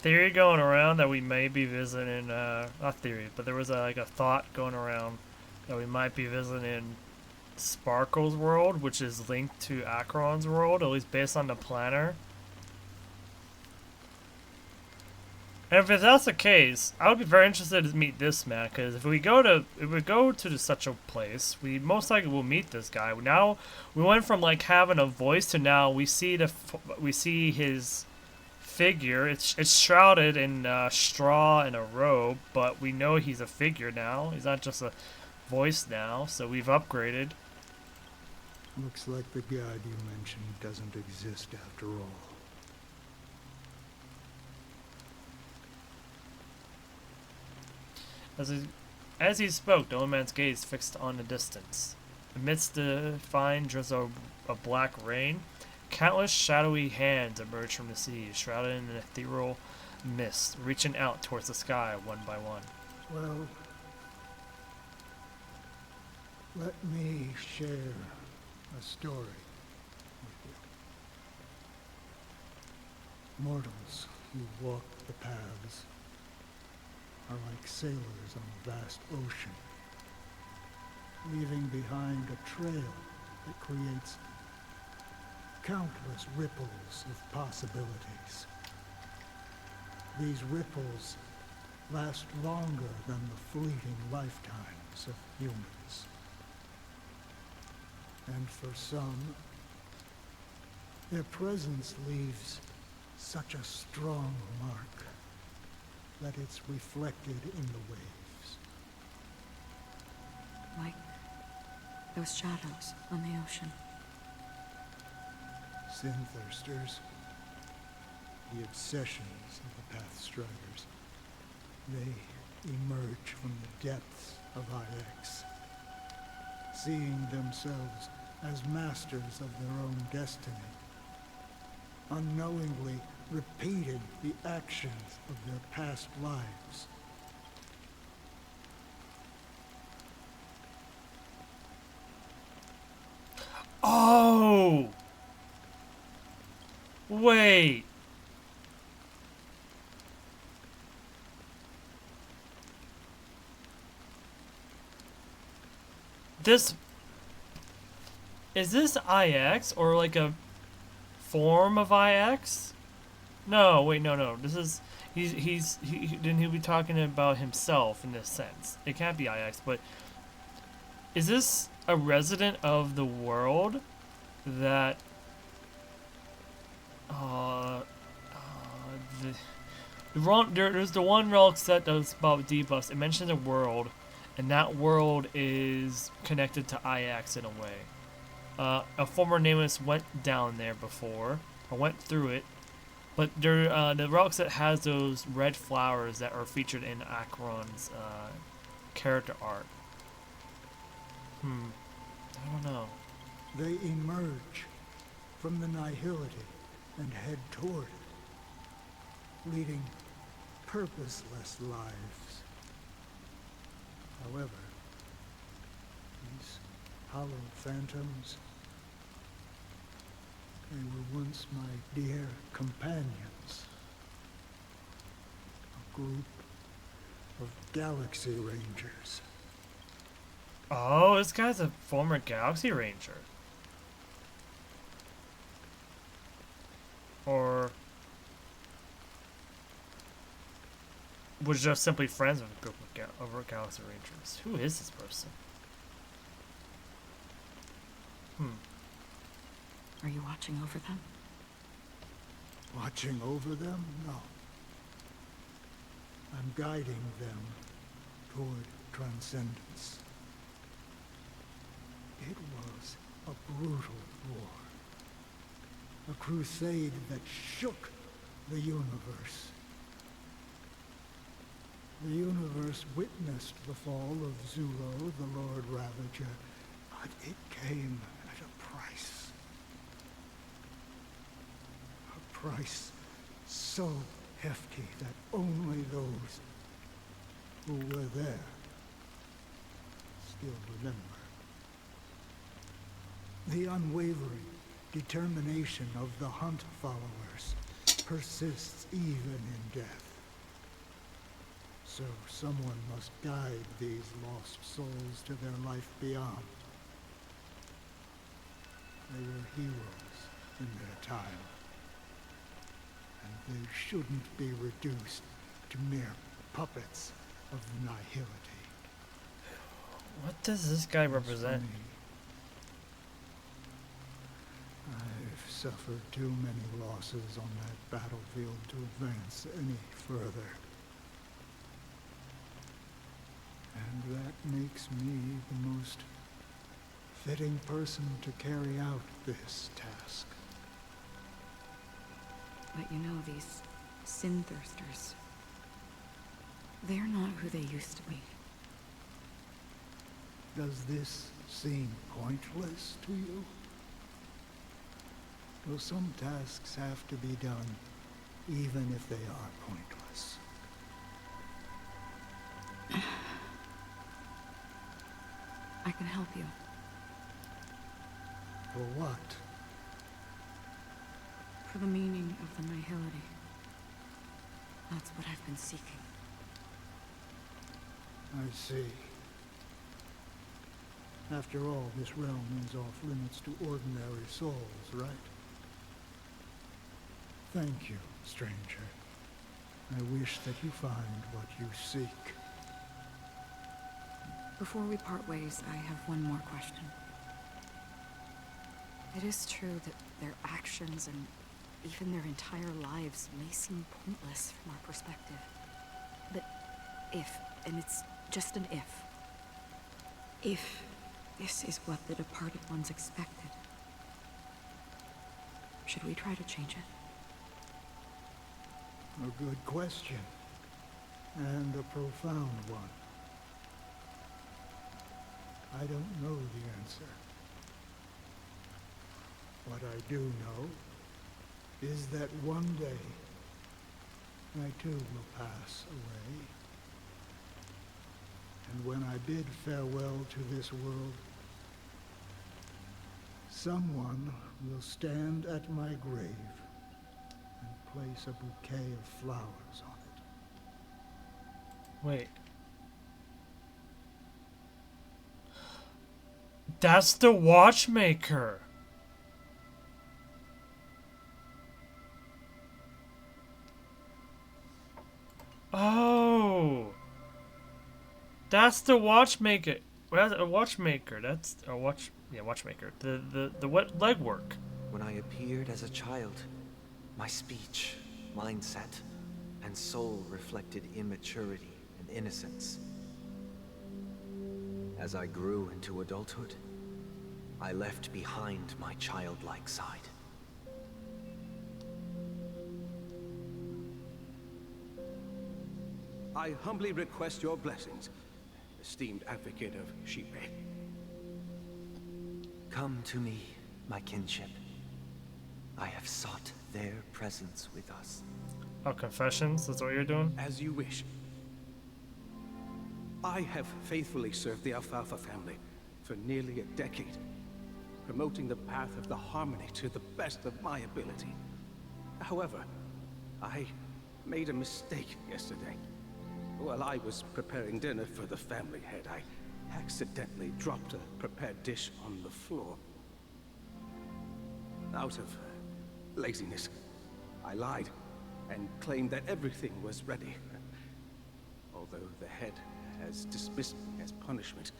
theory going around that we may be visiting, not theory, but there was like a thought going around that we might be visiting Sparkle's world, which is linked to Acheron's world, at least based on the planner. And if that's the case, I would be very interested to meet this man, because if we go to such a place, we most likely will meet this guy. Now we went from like having a voice to now we see his figure. It's shrouded in straw and a robe, but we know he's a figure now. He's not just a voice now, so we've upgraded. Looks like the god you mentioned doesn't exist after all. As he spoke, the old man's gaze fixed on the distance. Amidst the fine drizzle of black rain, countless shadowy hands emerged from the sea, shrouded in an ethereal mist, reaching out towards the sky one by one. Well, let me share a story. Mortals who walk the paths are like sailors on a vast ocean, leaving behind a trail that creates countless ripples of possibilities. These ripples last longer than the fleeting lifetimes of humans. And for some, their presence leaves such a strong mark that it's reflected in the waves. Like those shadows on the ocean. Sin-thirsters, the obsessions of the Pathstriders, they emerge from the depths of IX, seeing themselves as masters of their own destiny, unknowingly repeating the actions of their past lives. Oh! Wait. This... Is this IX or like a form of IX? No, wait, no. This is... Then he'll be talking about himself in this sense. It can't be IX, but... Is this a resident of the world that... there's the one relic set that was about debuffs. It mentions a world, and that world is connected to IX in a way. A former nameless went down there before, or went through it, but there, the relic set has those red flowers that are featured in Akron's character art. I don't know. They emerge from the nihility and head toward it, leading purposeless lives. However, these hollow phantoms, they were once my dear companions. A group of Galaxy Rangers. Oh, this guy's a former Galaxy Ranger. Or was just simply friends with a group of Galaxy Rangers. Who is this person? Are you watching over them? Watching over them? No. I'm guiding them toward transcendence. It was a brutal war. A crusade that shook the universe. The universe witnessed the fall of Zulo, the Lord Ravager, but it came at a price. A price so hefty that only those who were there still remember. The unwavering determination of the Hunt followers persists even in death. So someone must guide these lost souls to their life beyond. They were heroes in their time, and they shouldn't be reduced to mere puppets of the nihility. What does this guy represent? I've suffered too many losses on that battlefield to advance any further. And that makes me the most fitting person to carry out this task. But you know, these sin-thirsters, they're not who they used to be. Does this seem pointless to you? Well, some tasks have to be done, even if they are pointless. I can help you. For what? for the meaning of the nihility. That's what I've been seeking. I see. After all, this realm is off limits to ordinary souls, right? Thank you, stranger. I wish that you find what you seek. Before we part ways, I have one more question. It is true that their actions and even their entire lives may seem pointless from our perspective. But if, and it's just an if this is what the departed ones expected, should we try to change it? A good question. And a profound one. I don't know the answer. What I do know is that one day, I too will pass away. And when I bid farewell to this world, someone will stand at my grave and place a bouquet of flowers on it. Wait. That's the watchmaker. Oh. That's the watchmaker. Well, that's a watchmaker. That's a watchmaker. The what legwork? When I appeared as a child, my speech, mindset, and soul reflected immaturity and innocence. As I grew into adulthood, I left behind my childlike side. I humbly request your blessings, esteemed advocate of Pt.2. Come to me, my kinship. I have sought their presence with us. Oh, confessions? That's what you're doing? As you wish. I have faithfully served the Alfalfa family for nearly a decade, promoting the path of the harmony to the best of my ability. However, I made a mistake yesterday. While I was preparing dinner for the family head, I accidentally dropped a prepared dish on the floor. Out of laziness, I lied and claimed that everything was ready. Although the head has dismissed me as punishment,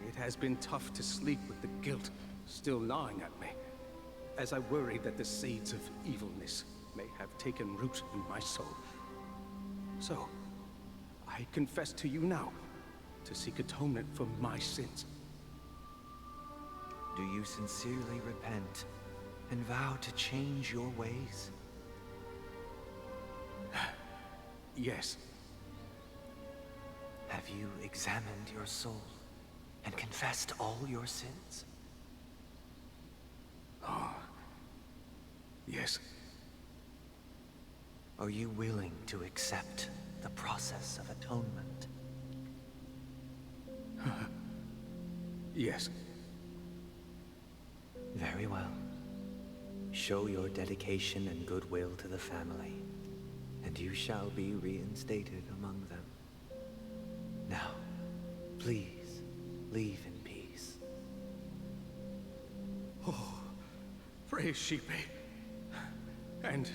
it has been tough to sleep with the guilt still gnawing at me, as I worry that the seeds of evilness may have taken root in my soul. So, I confess to you now, to seek atonement for my sins. Do you sincerely repent and vow to change your ways? Yes. Have you examined your soul and confessed all your sins? Oh. Yes. Are you willing to accept the process of atonement? Yes. Very well. Show your dedication and goodwill to the family, and you shall be reinstated among them. Now, please, leave in peace. Oh, praise Pt.2. And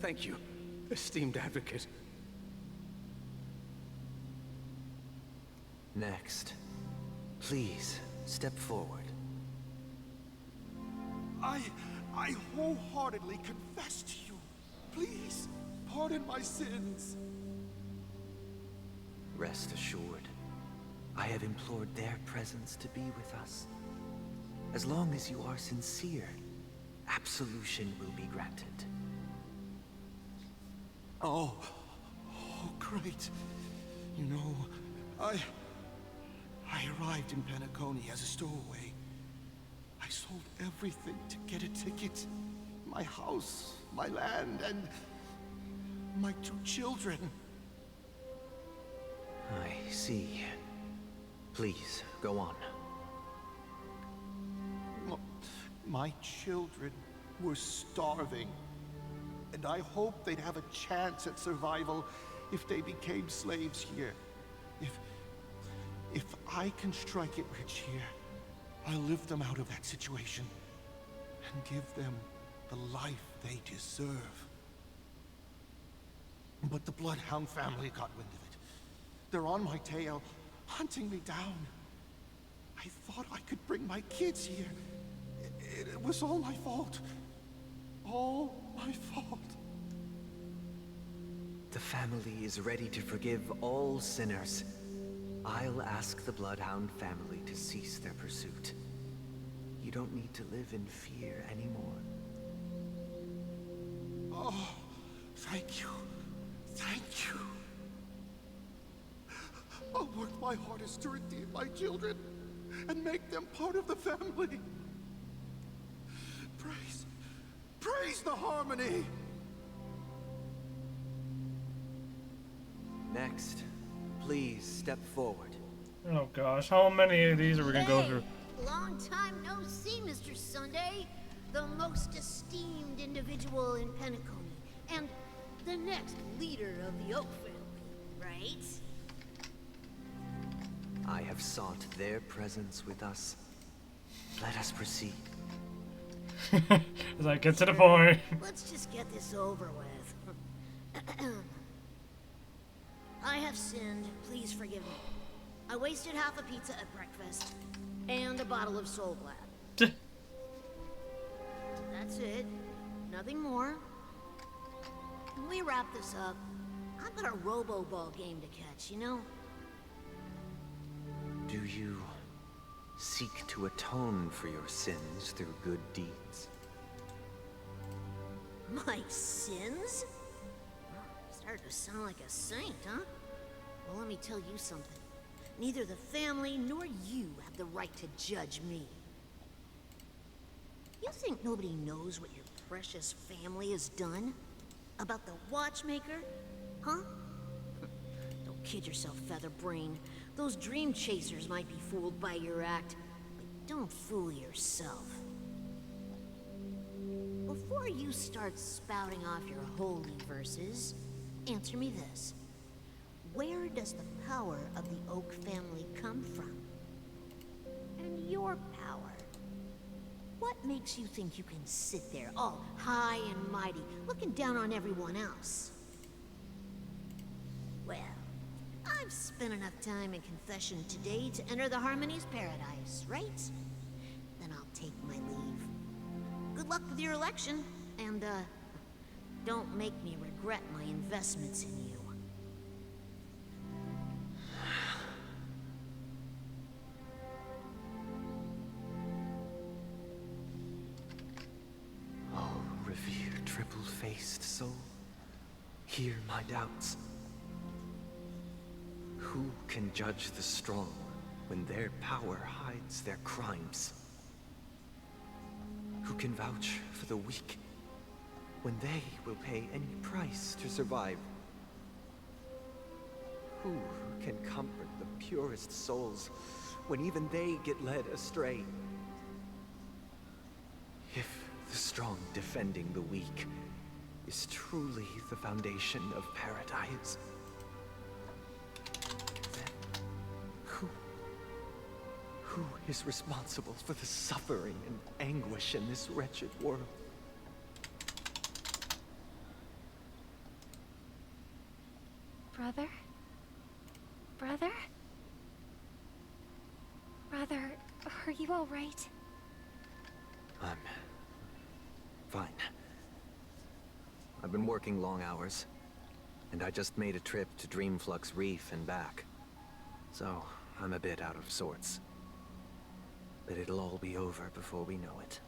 thank you, esteemed advocate. Next, please step forward. I wholeheartedly confess to you. Please, pardon my sins. Rest assured, I have implored their presence to be with us. As long as you are sincere, absolution will be granted. Oh, great. You know, I arrived in Penacony as a stowaway. I sold everything to get a ticket. My house, my land, and my 2 children. I see. Please, go on. My children. were starving. And I hoped they'd have a chance at survival if they became slaves here. If I can strike it rich here, I'll lift them out of that situation and give them the life they deserve. But the Bloodhound family got wind of it. They're on my tail, hunting me down. I thought I could bring my kids here. It was all my fault. All my fault. The family is ready to forgive all sinners. I'll ask the Bloodhound family to cease their pursuit. You don't need to live in fear anymore. Oh, thank you. Thank you. I'll work my hardest to redeem my children and make them part of the family. Praise the harmony! Next, please step forward. Oh gosh, how many of these are we gonna go through? Long time no see, Mr. Sunday. The most esteemed individual in Penacony, and the next leader of the Oak family, right? I have sought their presence with us. Let us proceed. It's like, get to the point. Let's just get this over with. I have sinned. Please forgive me. I wasted half a pizza at breakfast and a bottle of Soul Glad. That's it. Nothing more. Can we wrap this up? I've got a robo-ball game to catch, you know? Do you seek to atone for your sins through good deeds? My sins? Started to sound like a saint, huh? Well, let me tell you something. Neither the family nor you have the right to judge me. You think nobody knows what your precious family has done? About the watchmaker? Huh? Don't kid yourself, Featherbrain. Those dream chasers might be fooled by your act, but don't fool yourself. Before you start spouting off your holy verses, answer me this. Where does the power of the Oak family come from? And your power? What makes you think you can sit there, all high and mighty, looking down on everyone else? Well, I've spent enough time in confession today to enter the Harmony's paradise, right? Then I'll take my leave. Good luck with your election, and, don't make me regret my investments in you. Oh, revered triple-faced soul, hear my doubts. Who can judge the strong when their power hides their crimes? Who can vouch for the weak when they will pay any price to survive? Who can comfort the purest souls when even they get led astray? If the strong defending the weak is truly the foundation of paradise, who is responsible for the suffering and anguish in this wretched world? Brother? Brother? Brother, are you all right? I'm fine. I've been working long hours, and I just made a trip to Dreamflux Reef and back. So, I'm a bit out of sorts. But it'll all be over before we know it.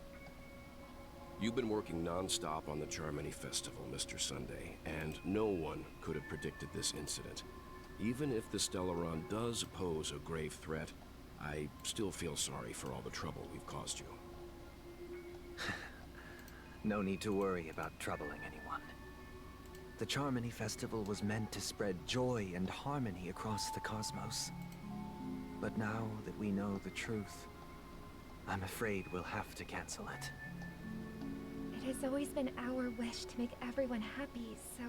You've been working non-stop on the Charmony Festival, Mr. Sunday, and no one could have predicted this incident. Even if the Stellaron does pose a grave threat, I still feel sorry for all the trouble we've caused you. No need to worry about troubling anyone. The Charmony Festival was meant to spread joy and harmony across the cosmos. But now that we know the truth, I'm afraid we'll have to cancel it. It has always been our wish to make everyone happy, so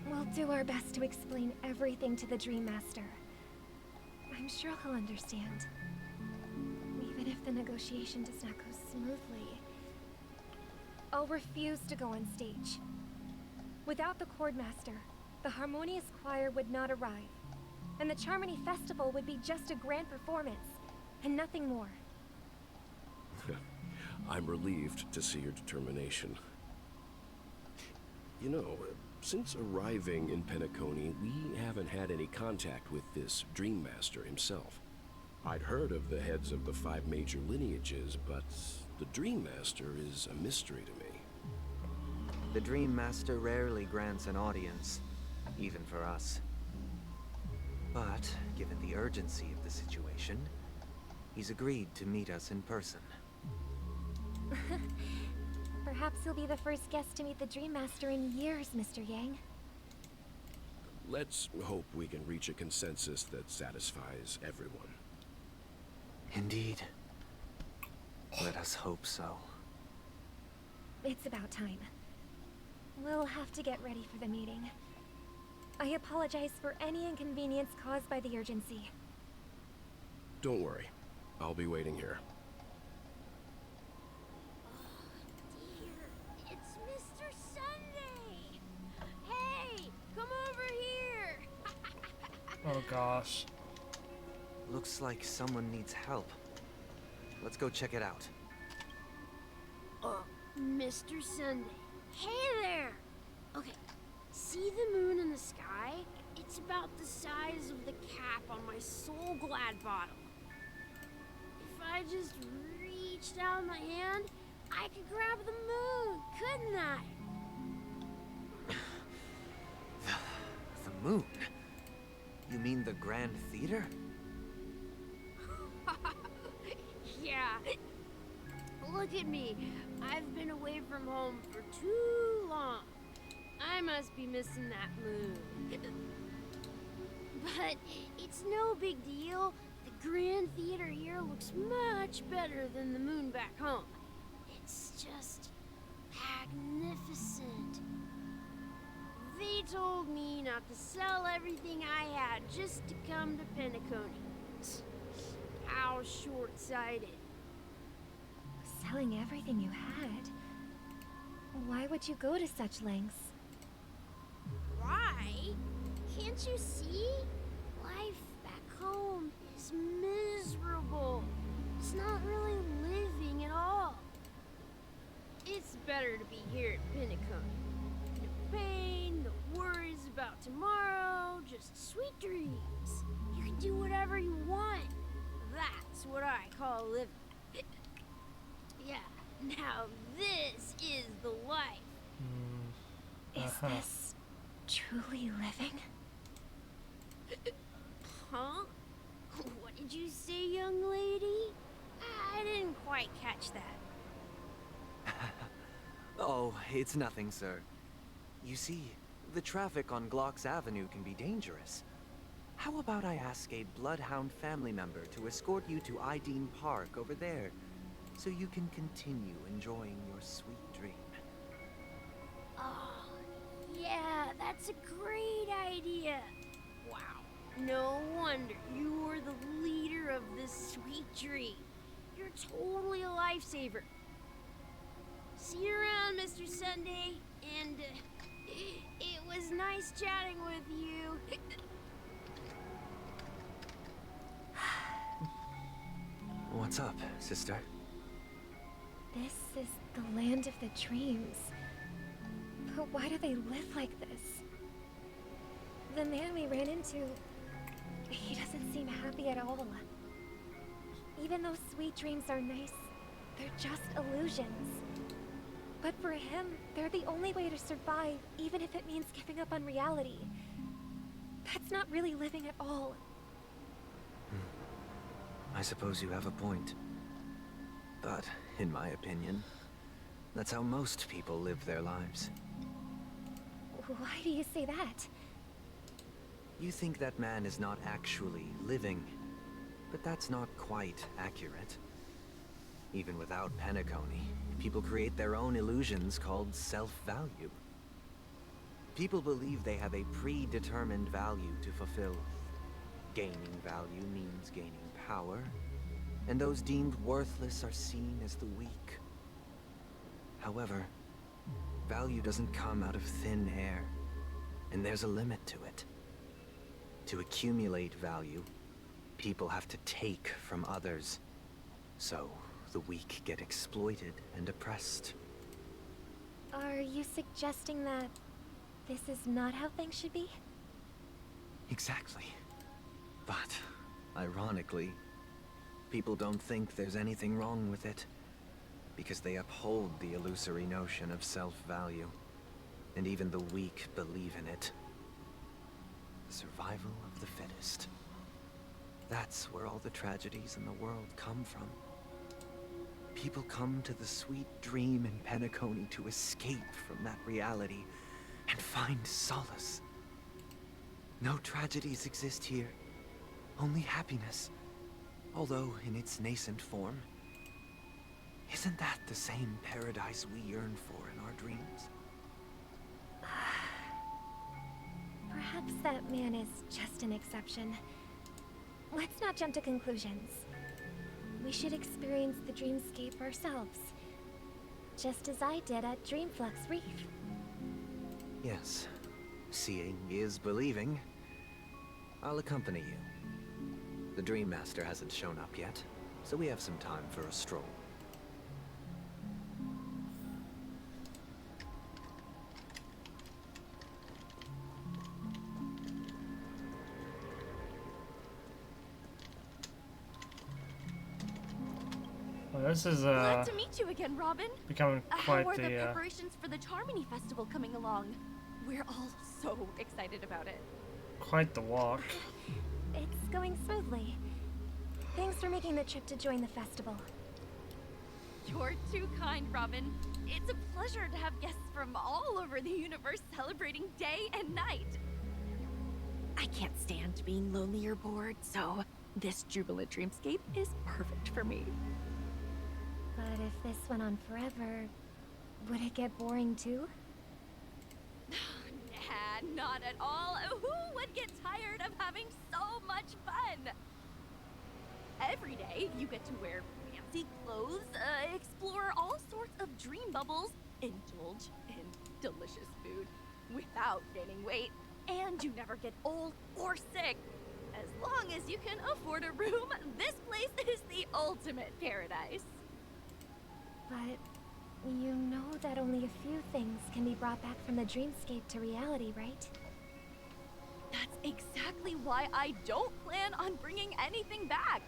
we'll do our best to explain everything to the Dream Master. I'm sure he'll understand. Even if the negotiation does not go smoothly, I'll refuse to go on stage. Without the Chord Master, the Harmonious Choir would not arrive, and the Charmony Festival would be just a grand performance, and nothing more. I'm relieved to see your determination. You know, since arriving in Penacony, we haven't had any contact with this Dream Master himself. I'd heard of the heads of the 5 major lineages, but the Dream Master is a mystery to me. The Dream Master rarely grants an audience, even for us. But, given the urgency of the situation, he's agreed to meet us in person. Perhaps you'll be the first guest to meet the Dream Master in years, Mr. Yang. Let's hope we can reach a consensus that satisfies everyone. Indeed. Let us hope so. It's about time. We'll have to get ready for the meeting. I apologize for any inconvenience caused by the urgency. Don't worry. I'll be waiting here. It's Mr. Sunday! Hey, come over here! Oh gosh. Looks like someone needs help. Let's go check it out. Mr. Sunday. Hey there! Okay, see the moon in the sky? It's about the size of the cap on my Soul Glad bottle. If I just reached out my hand, I could grab the moon, couldn't I? The moon? You mean the Grand Theater? Yeah. Look at me. I've been away from home for too long. I must be missing that moon. But it's no big deal. The Grand Theater here looks much better than the moon back home. It's just magnificent. They told me not to sell everything I had just to come to Penacony. How short-sighted. Selling everything you had? Why would you go to such lengths? Why? Can't you see? Life back home is miserable. It's not really living at all. It's better to be here at Penacony. No pain, no worries about tomorrow, just sweet dreams. You can do whatever you want. That's what I call living. Yeah, now this is the life. Is this truly living? Huh? What did you say, young lady? I didn't quite catch that. Oh, it's nothing, sir. You see, the traffic on Glock's Avenue can be dangerous. How about I ask a Bloodhound family member to escort you to Ideen Park over there, so you can continue enjoying your sweet dream? Oh, yeah, that's a great idea. Wow, no wonder you were the leader of this sweet dream. You're totally a lifesaver. See you around, Mr. Sunday, and it was nice chatting with you. What's up, sister? This is the land of the dreams. But why do they live like this? The man we ran into, he doesn't seem happy at all. Even though sweet dreams are nice, they're just illusions. But for him, they're the only way to survive, even if it means giving up on reality. That's not really living at all. I suppose you have a point. But, in my opinion, that's how most people live their lives. Why do you say that? You think that man is not actually living, but that's not quite accurate. Even without Penacony, people create their own illusions called self-value. People believe they have a predetermined value to fulfill. Gaining value means gaining power, and those deemed worthless are seen as the weak. However, value doesn't come out of thin air, and there's a limit to it. To accumulate value, people have to take from others. So, the weak get exploited and oppressed. Are you suggesting that this is not how things should be? Exactly. But, ironically, people don't think there's anything wrong with it, because they uphold the illusory notion of self-value, and even the weak believe in it. The survival of the fittest. That's where all the tragedies in the world come from. People come to the sweet dream in Penacony to escape from that reality and find solace. No tragedies exist here, only happiness, although in its nascent form. Isn't that the same paradise we yearn for in our dreams? Perhaps that man is just an exception. Let's not jump to conclusions. We should experience the dreamscape ourselves, just as I did at Dreamflux Reef. Yes, seeing is believing. I'll accompany you. The Dream Master hasn't shown up yet, so we have some time for a stroll. Well, this is Glad to meet you again, Robin. becoming How quite are the the preparations for the Charmony Festival coming along? We're all so excited about it. quite the walk. It's going smoothly. Thanks for making the trip to join the festival. You're too kind, Robin. It's a pleasure to have guests from all over the universe celebrating day and night. I can't stand being lonely or bored, so this jubilant dreamscape is perfect for me. But if this went on forever, would it get boring too? Nah, not at all. Who would get tired of having so much fun? Every day, you get to wear fancy clothes, explore all sorts of dream bubbles, indulge in delicious food without gaining weight, and you never get old or sick. As long as you can afford a room, this place is the ultimate paradise. But you know that only a few things can be brought back from the dreamscape to reality, right? That's exactly why I don't plan on bringing anything back.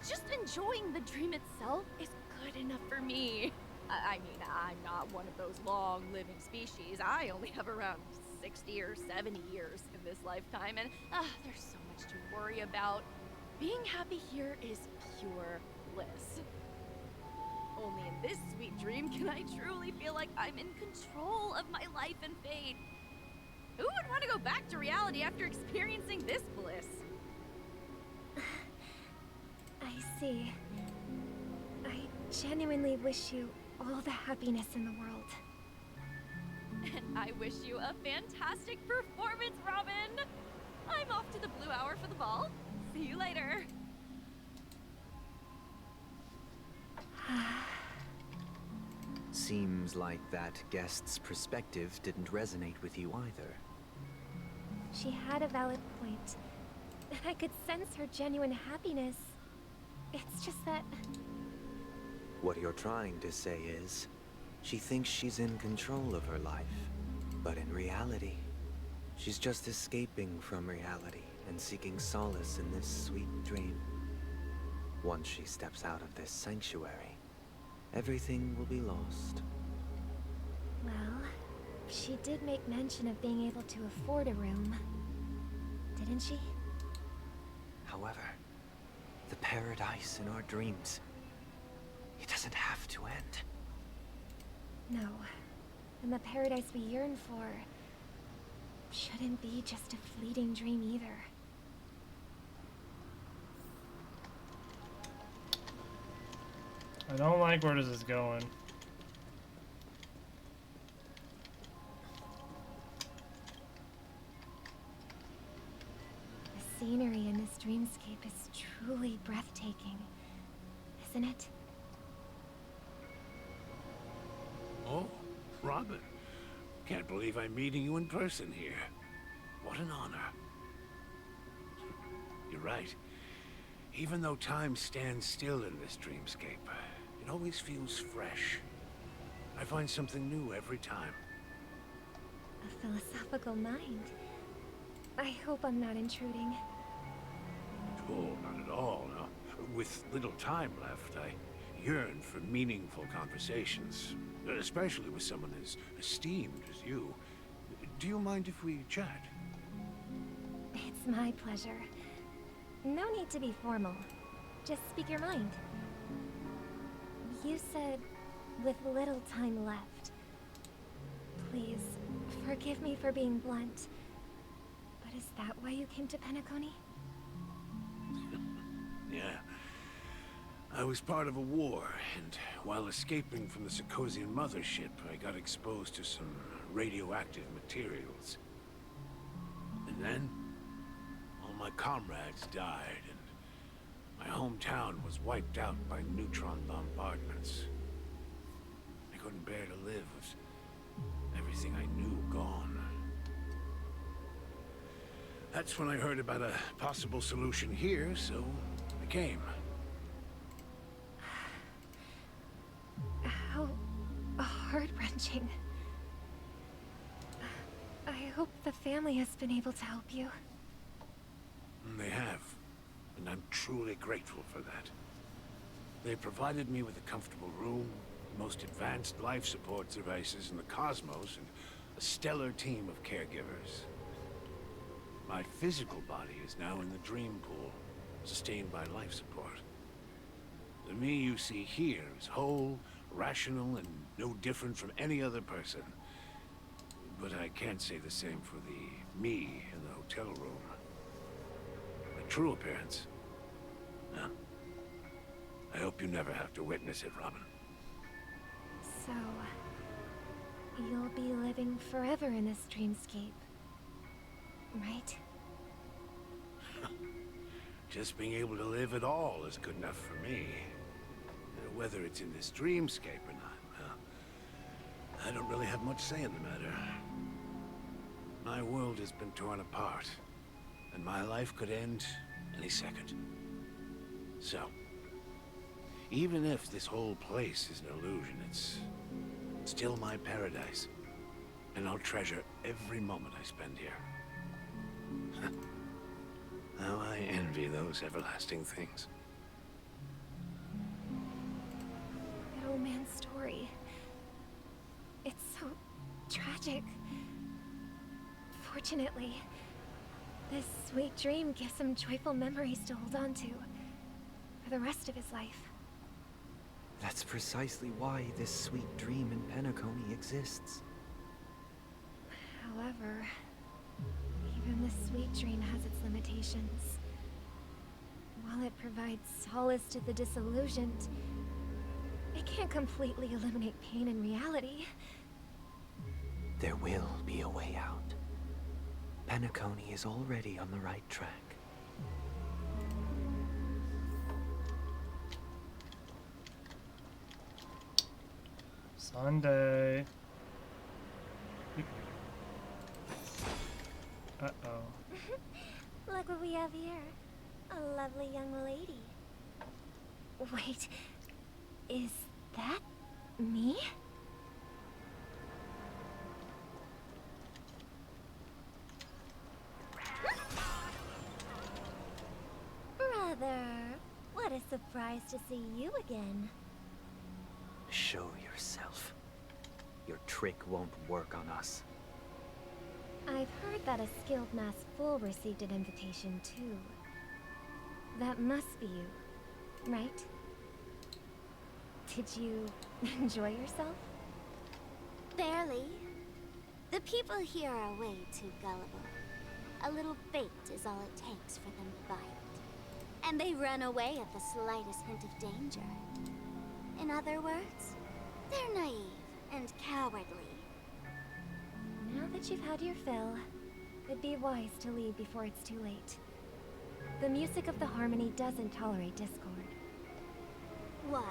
Just enjoying the dream itself is good enough for me. I mean, I'm not one of those long-living species. I only have around 60 or 70 years in this lifetime, and there's so much to worry about. Being happy here is pure bliss. Only in this sweet dream can I truly feel like I'm in control of my life and fate. Who would want to go back to reality after experiencing this bliss? I see. I genuinely wish you all the happiness in the world. And I wish you a fantastic performance, Robin! I'm off to the Blue Hour for the ball. See you later. Seems like that guest's perspective didn't resonate with you either. She had a valid point. I could sense her genuine happiness. It's just that... What you're trying to say is, she thinks she's in control of her life. But in reality, she's just escaping from reality and seeking solace in this sweet dream. Once she steps out of this sanctuary, everything will be lost. Well, she did make mention of being able to afford a room. Didn't she? However, the paradise in our dreams, it doesn't have to end. No. And the paradise we yearn for shouldn't be just a fleeting dream either. I don't like where this is going. scenery in this dreamscape is truly breathtaking, isn't it? Oh, Robin. Can't believe I'm meeting you in person here. What an honor. You're right. Even though time stands still in this dreamscape, it always feels fresh. I find something new every time. A philosophical mind. I hope I'm not intruding. Oh, not at all, no. With little time left, I yearn for meaningful conversations, especially with someone as esteemed as you. Do you mind if we chat? It's my pleasure. No need to be formal. Just speak your mind. You said, with little time left. Please, forgive me for being blunt. But is that why you came to Penacony? Yeah. I was part of a war, and while escaping from the Sarkosian mothership, I got exposed to some radioactive materials. And then, all my comrades died, and my hometown was wiped out by neutron bombardments. I couldn't bear to live with everything I knew gone. That's when I heard about a possible solution here, so I came. How heart-wrenching. I hope the family has been able to help you. They have, and I'm truly grateful for that. They provided me with a comfortable room, the most advanced life support devices in the cosmos, and a stellar team of caregivers. My physical body is now in the dream pool, sustained by life support. The me you see here is whole, rational, and no different from any other person. But I can't say the same for the me in the hotel room. My true appearance? No. I hope you never have to witness it, Robin. So, you'll be living forever in this dreamscape, right? Just being able to live at all is good enough for me. Whether it's in this dreamscape or not, well, I don't really have much say in the matter. My world has been torn apart, and my life could end any second. So, even if this whole place is an illusion, it's still my paradise, and I'll treasure every moment I spend here. How I envy those everlasting things. That old man's story. It's so tragic. Fortunately, this sweet dream gives him joyful memories to hold on to for the rest of his life. That's precisely why this sweet dream in Penacony exists. However, even this sweet dream has its limitations. While it provides solace to the disillusioned, it can't completely eliminate pain in reality. There will be a way out. Penacony is already on the right track. Sunday. Uh-oh. Look what we have here. A lovely young lady. Wait, is that me? Brother, what a surprise to see you again. Show yourself. Your trick won't work on us. I've heard that a skilled mass fool received an invitation too. That must be you, right? Did you enjoy yourself? Barely. The people here are way too gullible. A little bait is all it takes for them to bite. And they run away at the slightest hint of danger. In other words, they're naive and cowardly. Now that you've had your fill, it'd be wise to leave before it's too late. The music of the harmony doesn't tolerate discord. What?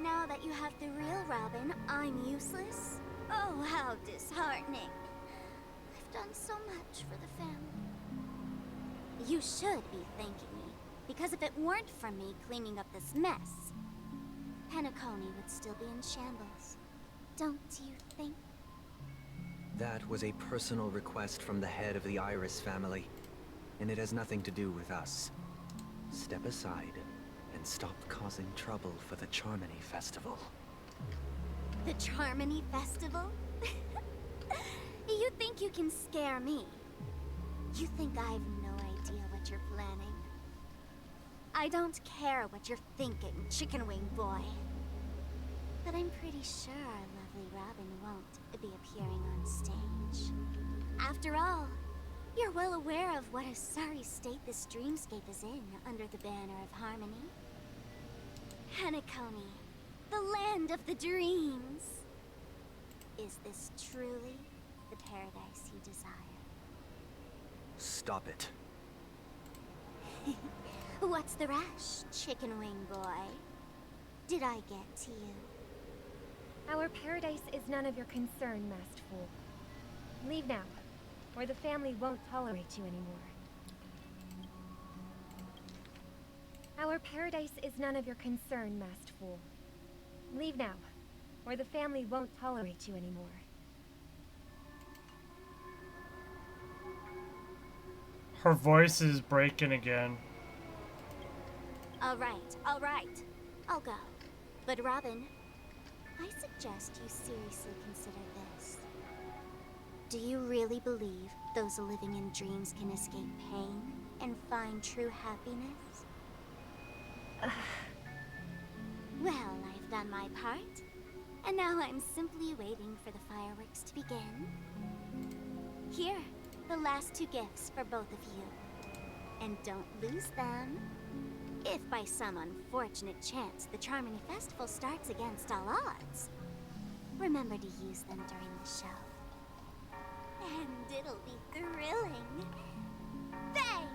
Now that you have the real Robin, I'm useless? Oh, how disheartening. I've done so much for the family. You should be thanking me, because if it weren't for me cleaning up this mess, Penacony would still be in shambles. Don't you think? That was a personal request from the head of the Iris family, and it has nothing to do with us. Step aside and stop causing trouble for the Charmony Festival. The Charmony Festival? You think you can scare me? You think I've no idea what you're planning? I don't care what you're thinking, Chicken Wing Boy. But I'm pretty sure our lovely Robin won't be appearing on stage. After all, you're well aware of what a sorry state this dreamscape is in under the banner of harmony. Penacony, the land of the dreams. Is this truly the paradise you desire? Stop it. What's the rush, Chicken Wing Boy? Did I get to you? Our paradise is none of your concern, masked fool. Leave now, or the family won't tolerate you anymore. Our paradise is none of your concern, masked fool. Leave now, or the family won't tolerate you anymore. Her voice is breaking again. All right. I'll go. But Robin, I suggest you seriously consider this. Do you really believe those living in dreams can escape pain and find true happiness? Well, I've done my part, and now I'm simply waiting for the fireworks to begin. Here, the last 2 gifts for both of you. And don't lose them. If by some unfortunate chance the Charmony Festival starts against all odds, remember to use them during the show. And it'll be thrilling. Bang!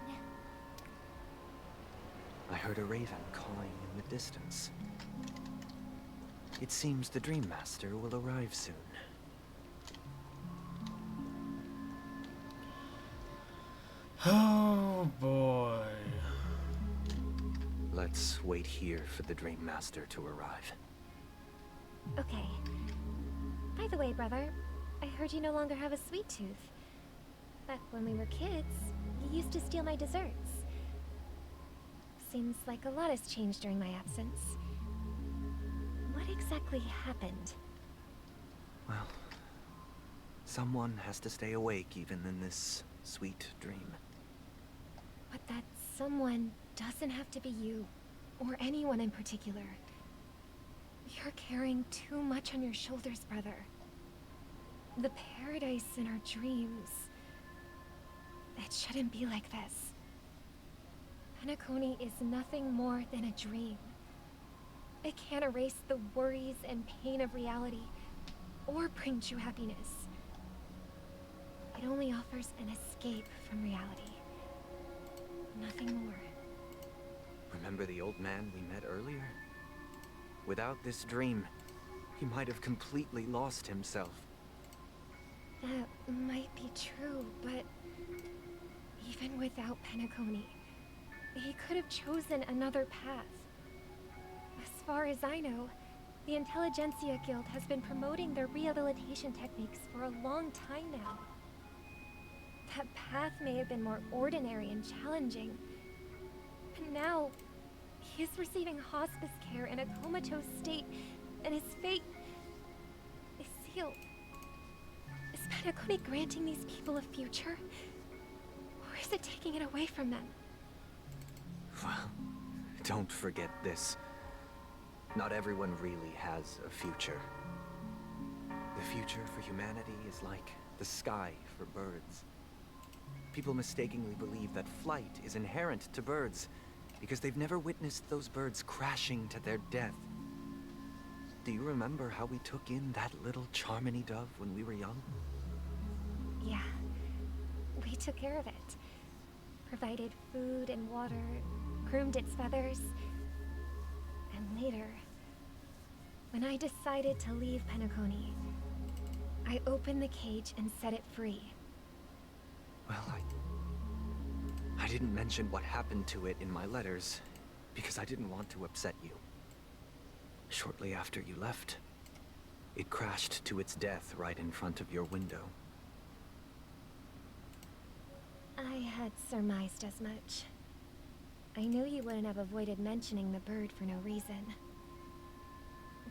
I heard a raven cawing in the distance. It seems the Dream Master will arrive soon. Oh boy. Let's wait here for the Dream Master to arrive. Okay. By the way, brother, I heard you no longer have a sweet tooth. Back when we were kids, you used to steal my desserts. Seems like a lot has changed during my absence. What exactly happened? Well, someone has to stay awake even in this sweet dream. But that someone doesn't have to be you, or anyone in particular. You're carrying too much on your shoulders, brother. The paradise in our dreams. It shouldn't be like this. Penacony is nothing more than a dream. It can't erase the worries and pain of reality, or bring true happiness. It only offers an escape from reality. Nothing more. Remember the old man we met earlier? Without this dream, he might have completely lost himself. That might be true, but even without Penacony, he could have chosen another path. As far as I know, the Intelligentsia Guild has been promoting their rehabilitation techniques for a long time now. That path may have been more ordinary and challenging, but now he is receiving hospice care in a comatose state, and his fate is sealed. Is Penacony granting these people a future, or is it taking it away from them? Well, don't forget this. Not everyone really has a future. The future for humanity is like the sky for birds. People mistakenly believe that flight is inherent to birds because they've never witnessed those birds crashing to their death. Do you remember how we took in that little Charmony dove when we were young? Yeah, we took care of it. provided food and water, groomed its feathers. And later, when I decided to leave Penacony, I opened the cage and set it free. Well, I didn't mention what happened to it in my letters, because I didn't want to upset you. Shortly after you left, it crashed to its death right in front of your window. I had surmised as much. I knew you wouldn't have avoided mentioning the bird for no reason.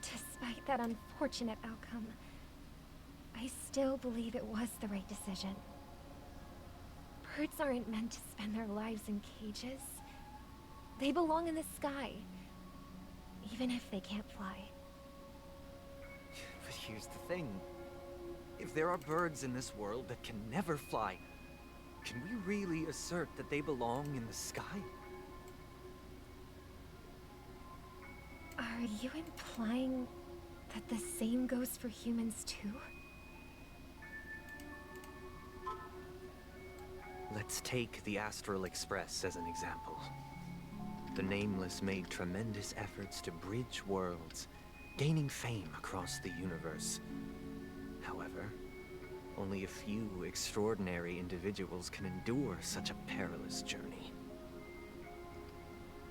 Despite that unfortunate outcome, I still believe it was the right decision. Birds aren't meant to spend their lives in cages. They belong in the sky, even if they can't fly. But here's the thing. If there are birds in this world that can never fly, can we really assert that they belong in the sky? Are you implying that the same goes for humans too? Let's take the Astral Express as an example. The Nameless made tremendous efforts to bridge worlds, gaining fame across the universe. However, only a few extraordinary individuals can endure such a perilous journey.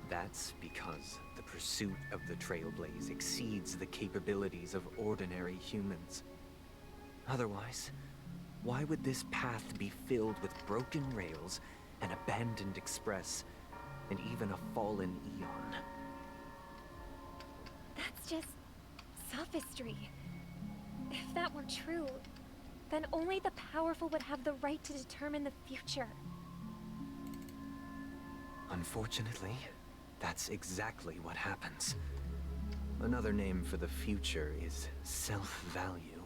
That's because the pursuit of the Trailblaze exceeds the capabilities of ordinary humans. Otherwise, why would this path be filled with broken rails, an abandoned express, and even a fallen Eon? That's just sophistry. If that were true, then only the powerful would have the right to determine the future. Unfortunately, that's exactly what happens. Another name for the future is self-value.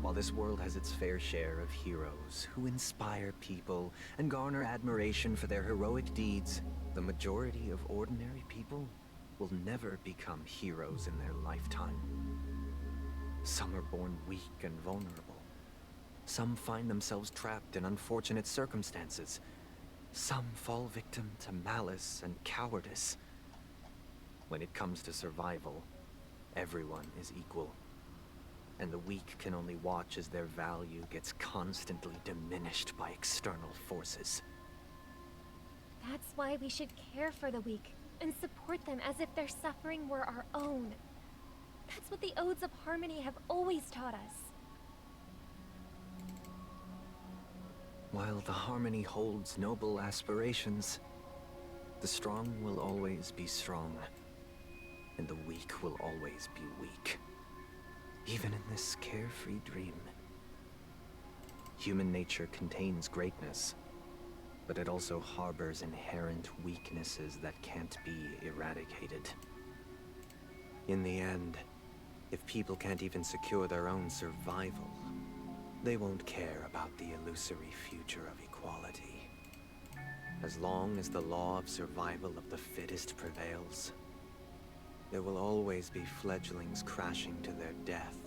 While this world has its fair share of heroes who inspire people and garner admiration for their heroic deeds, the majority of ordinary people will never become heroes in their lifetime. Some are born weak and vulnerable. Some find themselves trapped in unfortunate circumstances. Some fall victim to malice and cowardice. When it comes to survival, everyone is equal. And the weak can only watch as their value gets constantly diminished by external forces. That's why we should care for the weak and support them as if their suffering were our own. That's what the Odes of Harmony have always taught us. While the Harmony holds noble aspirations, the strong will always be strong, and the weak will always be weak. Even in this carefree dream. Human nature contains greatness, but it also harbors inherent weaknesses that can't be eradicated. In the end, if people can't even secure their own survival, they won't care about the illusory future of equality. As long as the law of survival of the fittest prevails, there will always be fledglings crashing to their death.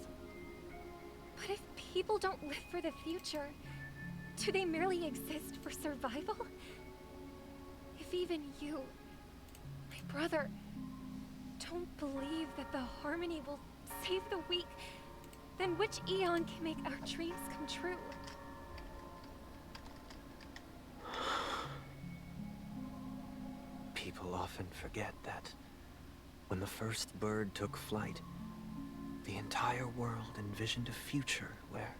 But if people don't live for the future, do they merely exist for survival? If even you, my brother, don't believe that the Harmony will save the weak, then which Eon can make our dreams come true? People often forget that when the first bird took flight, the entire world envisioned a future where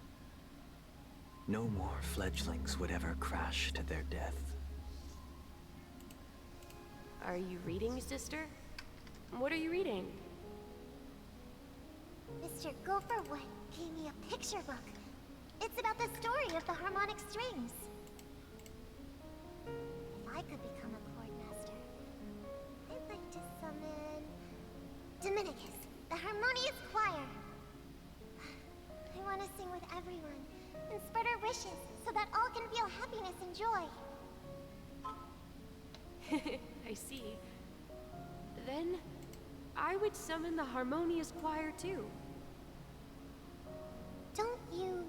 no more fledglings would ever crash to their death. Are you reading, sister? What are you reading? Mr. Gopherwood gave me a picture book. It's about the story of the harmonic strings. If I could become a chord master, I'd like to summon Dominicus, the harmonious choir. I want to sing with everyone and spread our wishes so that all can feel happiness and joy. I see. Then, I would summon the harmonious choir too. Don't you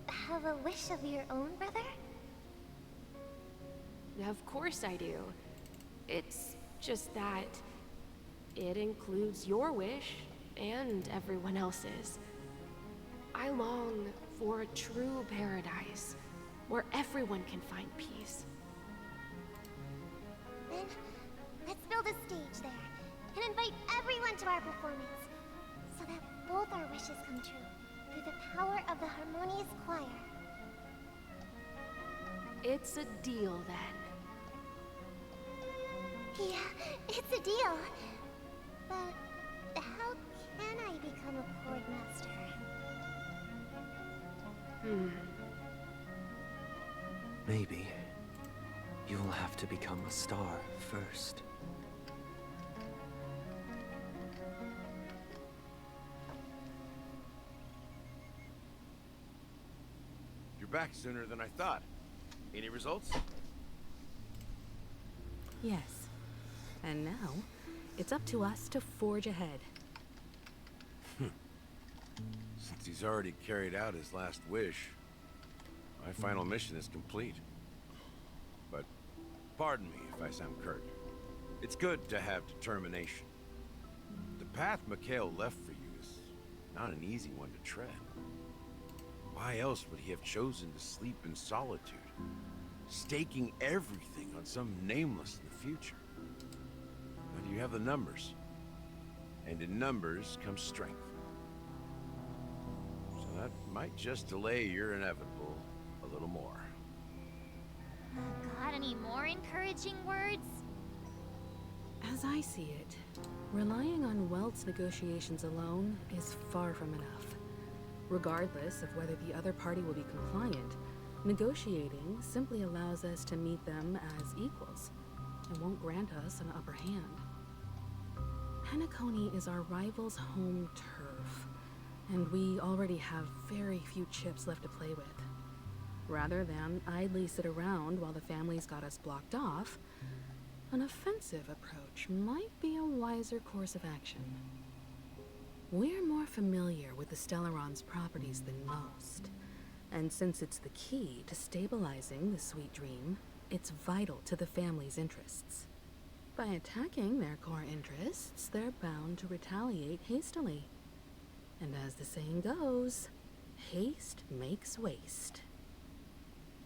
have a wish of your own, brother? Of course I do. It's just that it includes your wish and everyone else's. I long for a true paradise where everyone can find peace. Then, let's build a stage there and invite everyone to our performance so that both our wishes come true through the power of the harmonious choir. It's a deal then. Yeah, it's a deal. But how can I become a chord master? Maybe you'll have to become a star first. You're back sooner than I thought. Any results? Yes. And now, it's up to us to forge ahead. Since he's already carried out his last wish, my final mission is complete. But pardon me if I sound curt. It's good to have determination. The path Mikhail left for you is not an easy one to tread. Why else would he have chosen to sleep in solitude, staking everything on some nameless in the future? But you have the numbers, and in numbers comes strength. So that might just delay your inevitable a little more. Got any more encouraging words? As I see it, relying on Welt's negotiations alone is far from enough. Regardless of whether the other party will be compliant, negotiating simply allows us to meet them as equals and won't grant us an upper hand. Penacony is our rival's home turf, and we already have very few chips left to play with. Rather than idly sit around while the family's got us blocked off, an offensive approach might be a wiser course of action. We're more familiar with the Stellaron's properties than most, and since it's the key to stabilizing the sweet dream, it's vital to the family's interests. By attacking their core interests, they're bound to retaliate hastily. And as the saying goes, haste makes waste.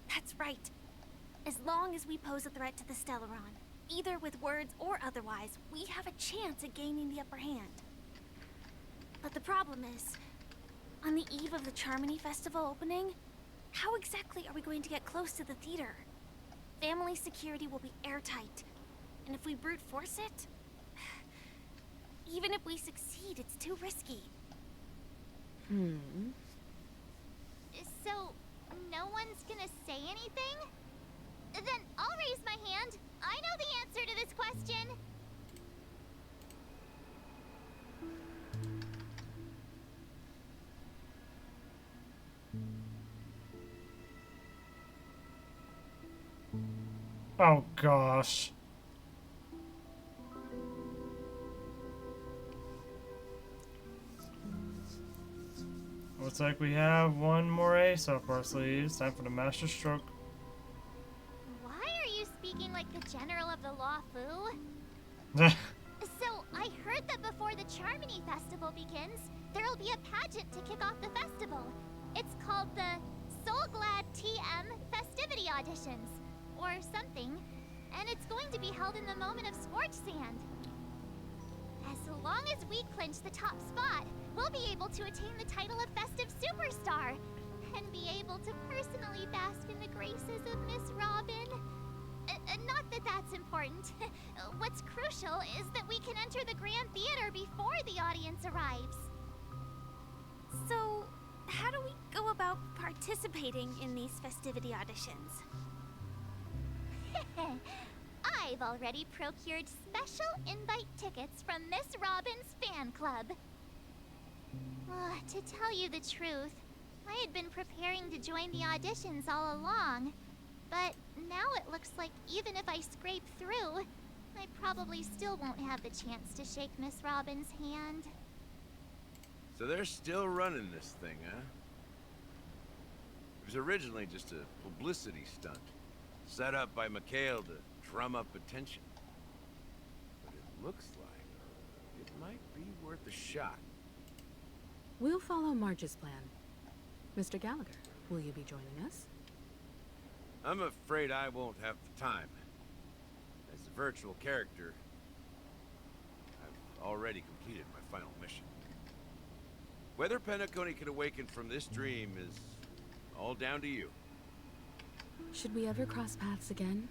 That's right. As long as we pose a threat to the Stellaron, either with words or otherwise, we have a chance at gaining the upper hand. But the problem is, on the eve of the Charmony Festival opening, how exactly are we going to get close to the theater? Family security will be airtight, and if we brute force it, even if we succeed, it's too risky. So, no one's gonna say anything? Then I'll raise my hand. I know the answer to this question. Oh gosh. Looks like we have one more ace up our sleeves. Time for the master stroke. Why are you speaking like the general of the Law Fu? So, I heard that before the Charmony Festival begins, there'll be a pageant to kick off the festival. It's called the Soul Glad TM Festivity Auditions, or something, and it's going to be held in the moment of Scorch Sand. As long as we clinch the top spot, we'll be able to attain the title of Festive Superstar, and be able to personally bask in the graces of Miss Robin. Not that that's important. What's crucial is that we can enter the Grand Theater before the audience arrives. So, how do we go about participating in these festivity auditions? I've already procured special invite tickets from Miss Robin's fan club. To tell you the truth, I had been preparing to join the auditions all along. But now it looks like even if I scrape through, I probably still won't have the chance to shake Miss Robin's hand. So they're still running this thing, huh? It was originally just a publicity stunt. set up by Mikhail to drum up attention. But it looks like it might be worth a shot. We'll follow Marge's plan. Mr. Gallagher, will you be joining us? I'm afraid I won't have the time. As a virtual character, I've already completed my final mission. Whether Penacony can awaken from this dream is all down to you. Should we ever cross paths again?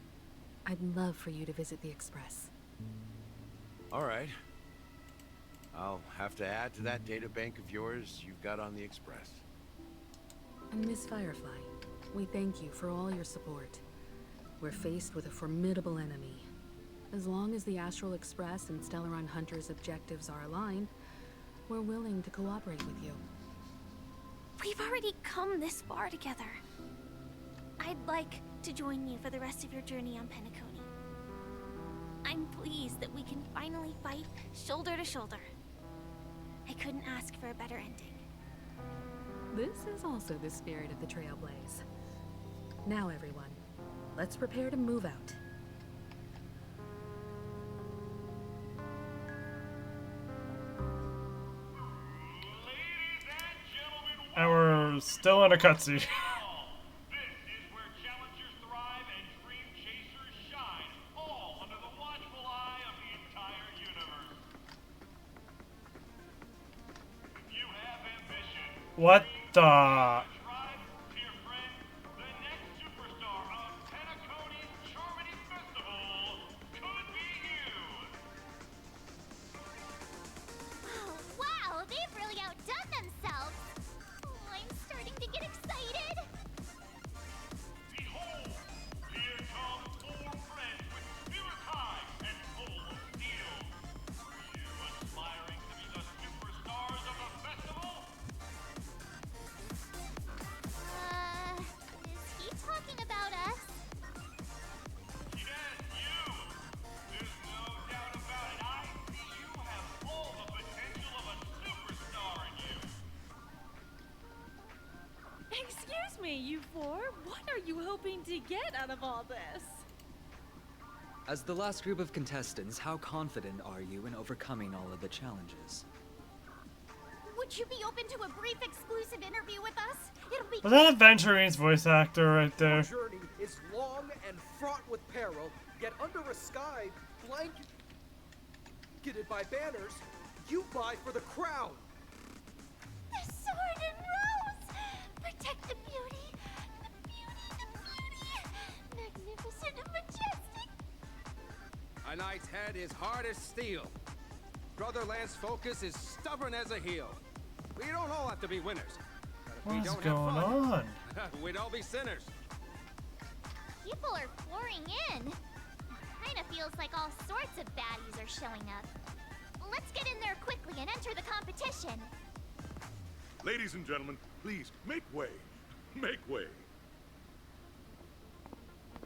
I'd love for you to visit the Express. All right. I'll have to add to that data bank of yours you've got on the Express. And Miss Firefly, we thank you for all your support. We're faced with a formidable enemy. As long as the Astral Express and Stellaron Hunter's objectives are aligned, we're willing to cooperate with you. We've already come this far together. I'd like to join you for the rest of your journey on Penacony. I'm pleased that we can finally fight shoulder to shoulder. I couldn't ask for a better ending. This is also the spirit of the Trailblaze. Now everyone, let's prepare to move out. And we're still in a cutscene. What the? Wow, they've really outdone themselves. Oh, I'm starting to get excited. Behold, here come 4 friends with spirit high and full of steel. Are you aspiring to be the superstars of the festival? Is he talking about us? Yes, you. There's no doubt about it. I see you have all the potential of a superstar in you. Excuse me, you 4. What are you hoping to get out of all this? As the last group of contestants, how confident are you in overcoming all of the challenges? Would you be open to a brief exclusive interview with us? It'll be Was that Adventurine's voice actor right there? Your journey is long and fraught with peril, yet under a sky blanketed by banners, you vie for the crown. the sword and rose! Protect the beauty! The beauty! Magnificent and majestic! A knight's head is hard as steel. Brother Lance Focus is stubborn as a heel. We don't all have to be winners. But if we What's don't going have fun, on? we'd all be sinners. People are pouring in. Kinda feels like all sorts of baddies are showing up. Let's get in there quickly and enter the competition. Ladies and gentlemen, please make way. Make way.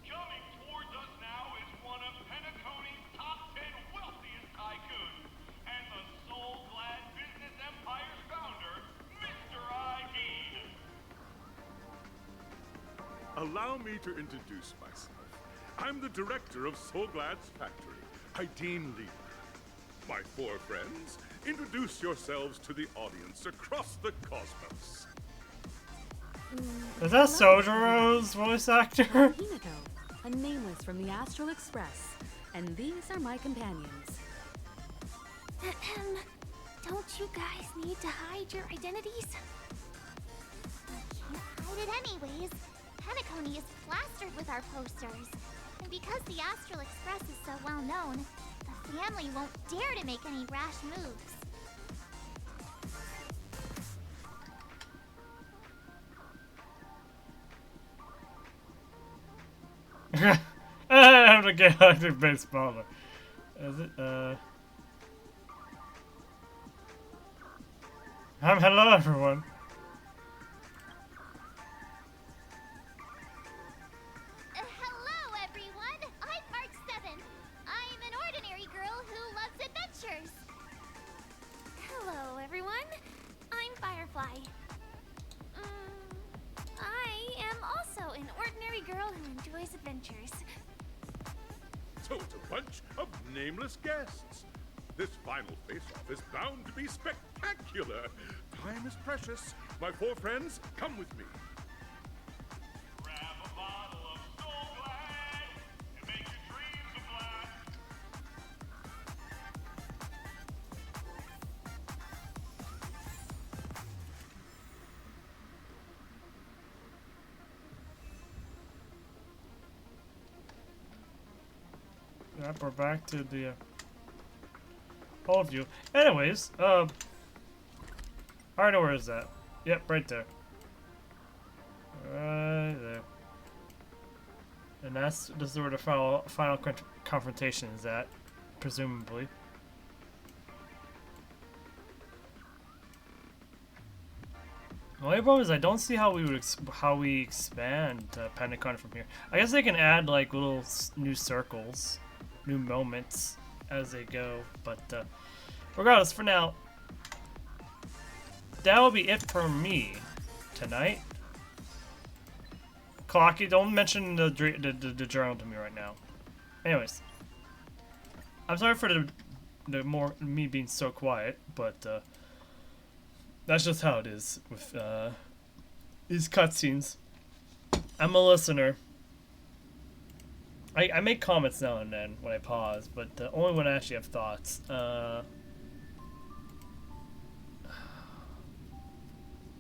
Coming towards us now is one of Penacony's top 10 wealthiest tycoons and the soul-glad business empire's founder, Mr. ID. Allow me to introduce myself. I'm the director of Soulglad's factory, Ideen Lee. My 4 friends, introduce yourselves to the audience across the cosmos. Is that Sojiro's voice actor? Hinako, a nameless from the Astral Express, and these are my companions. Don't you guys need to hide your identities? I can't hide it anyways. Penacony is plastered with our posters. And because the Astral Express is so well known, the family won't dare to make any rash moves. I have to get active base smaller. Is it, hello everyone. Hello everyone, I'm Mark 7. I'm an ordinary girl who loves adventures. Hello everyone, I'm Firefly. I am also an ordinary girl who enjoys adventures. So it's a bunch of nameless guests. This final face-off is bound to be spectacular. Time is precious. My four friends, come with me. Yep, we're back to the whole view. Anyways, I already know where is that. Yep, right there. Right there. And this is where the final confrontation is at, presumably. The only problem is I don't see how we would expand Penacony from here. I guess they can add like little new circles, new moments as they go, but regardless, for now, that will be it for me tonight. Clocky, don't mention the journal to me right now. Anyways, I'm sorry for me being so quiet, but that's just how it is with these cutscenes. I'm a listener. I make comments now and then when I pause, but only when I actually have thoughts.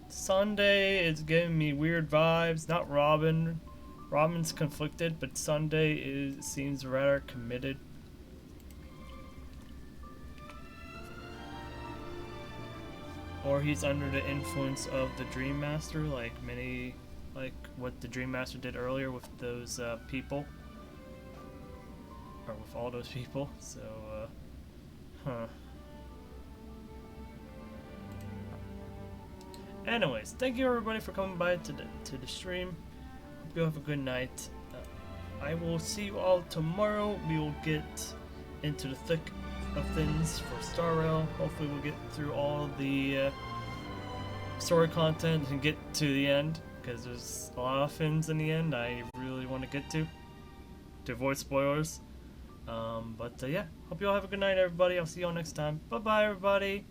Sunday is giving me weird vibes. Not Robin. Robin's conflicted, but Sunday seems rather committed. Or he's under the influence of the Dream Master, like what the Dream Master did earlier with those people. Or with all those people, so, huh. Anyways, thank you everybody for coming by to the stream. Hope you have a good night. I will see you all tomorrow. We will get into the thick of things for Star Rail. Hopefully we'll get through all the story content and get to the end, because there's a lot of things in the end I really want to get to avoid spoilers. But yeah, hope you all have a good night, everybody. I'll see you all next time. Bye bye, everybody.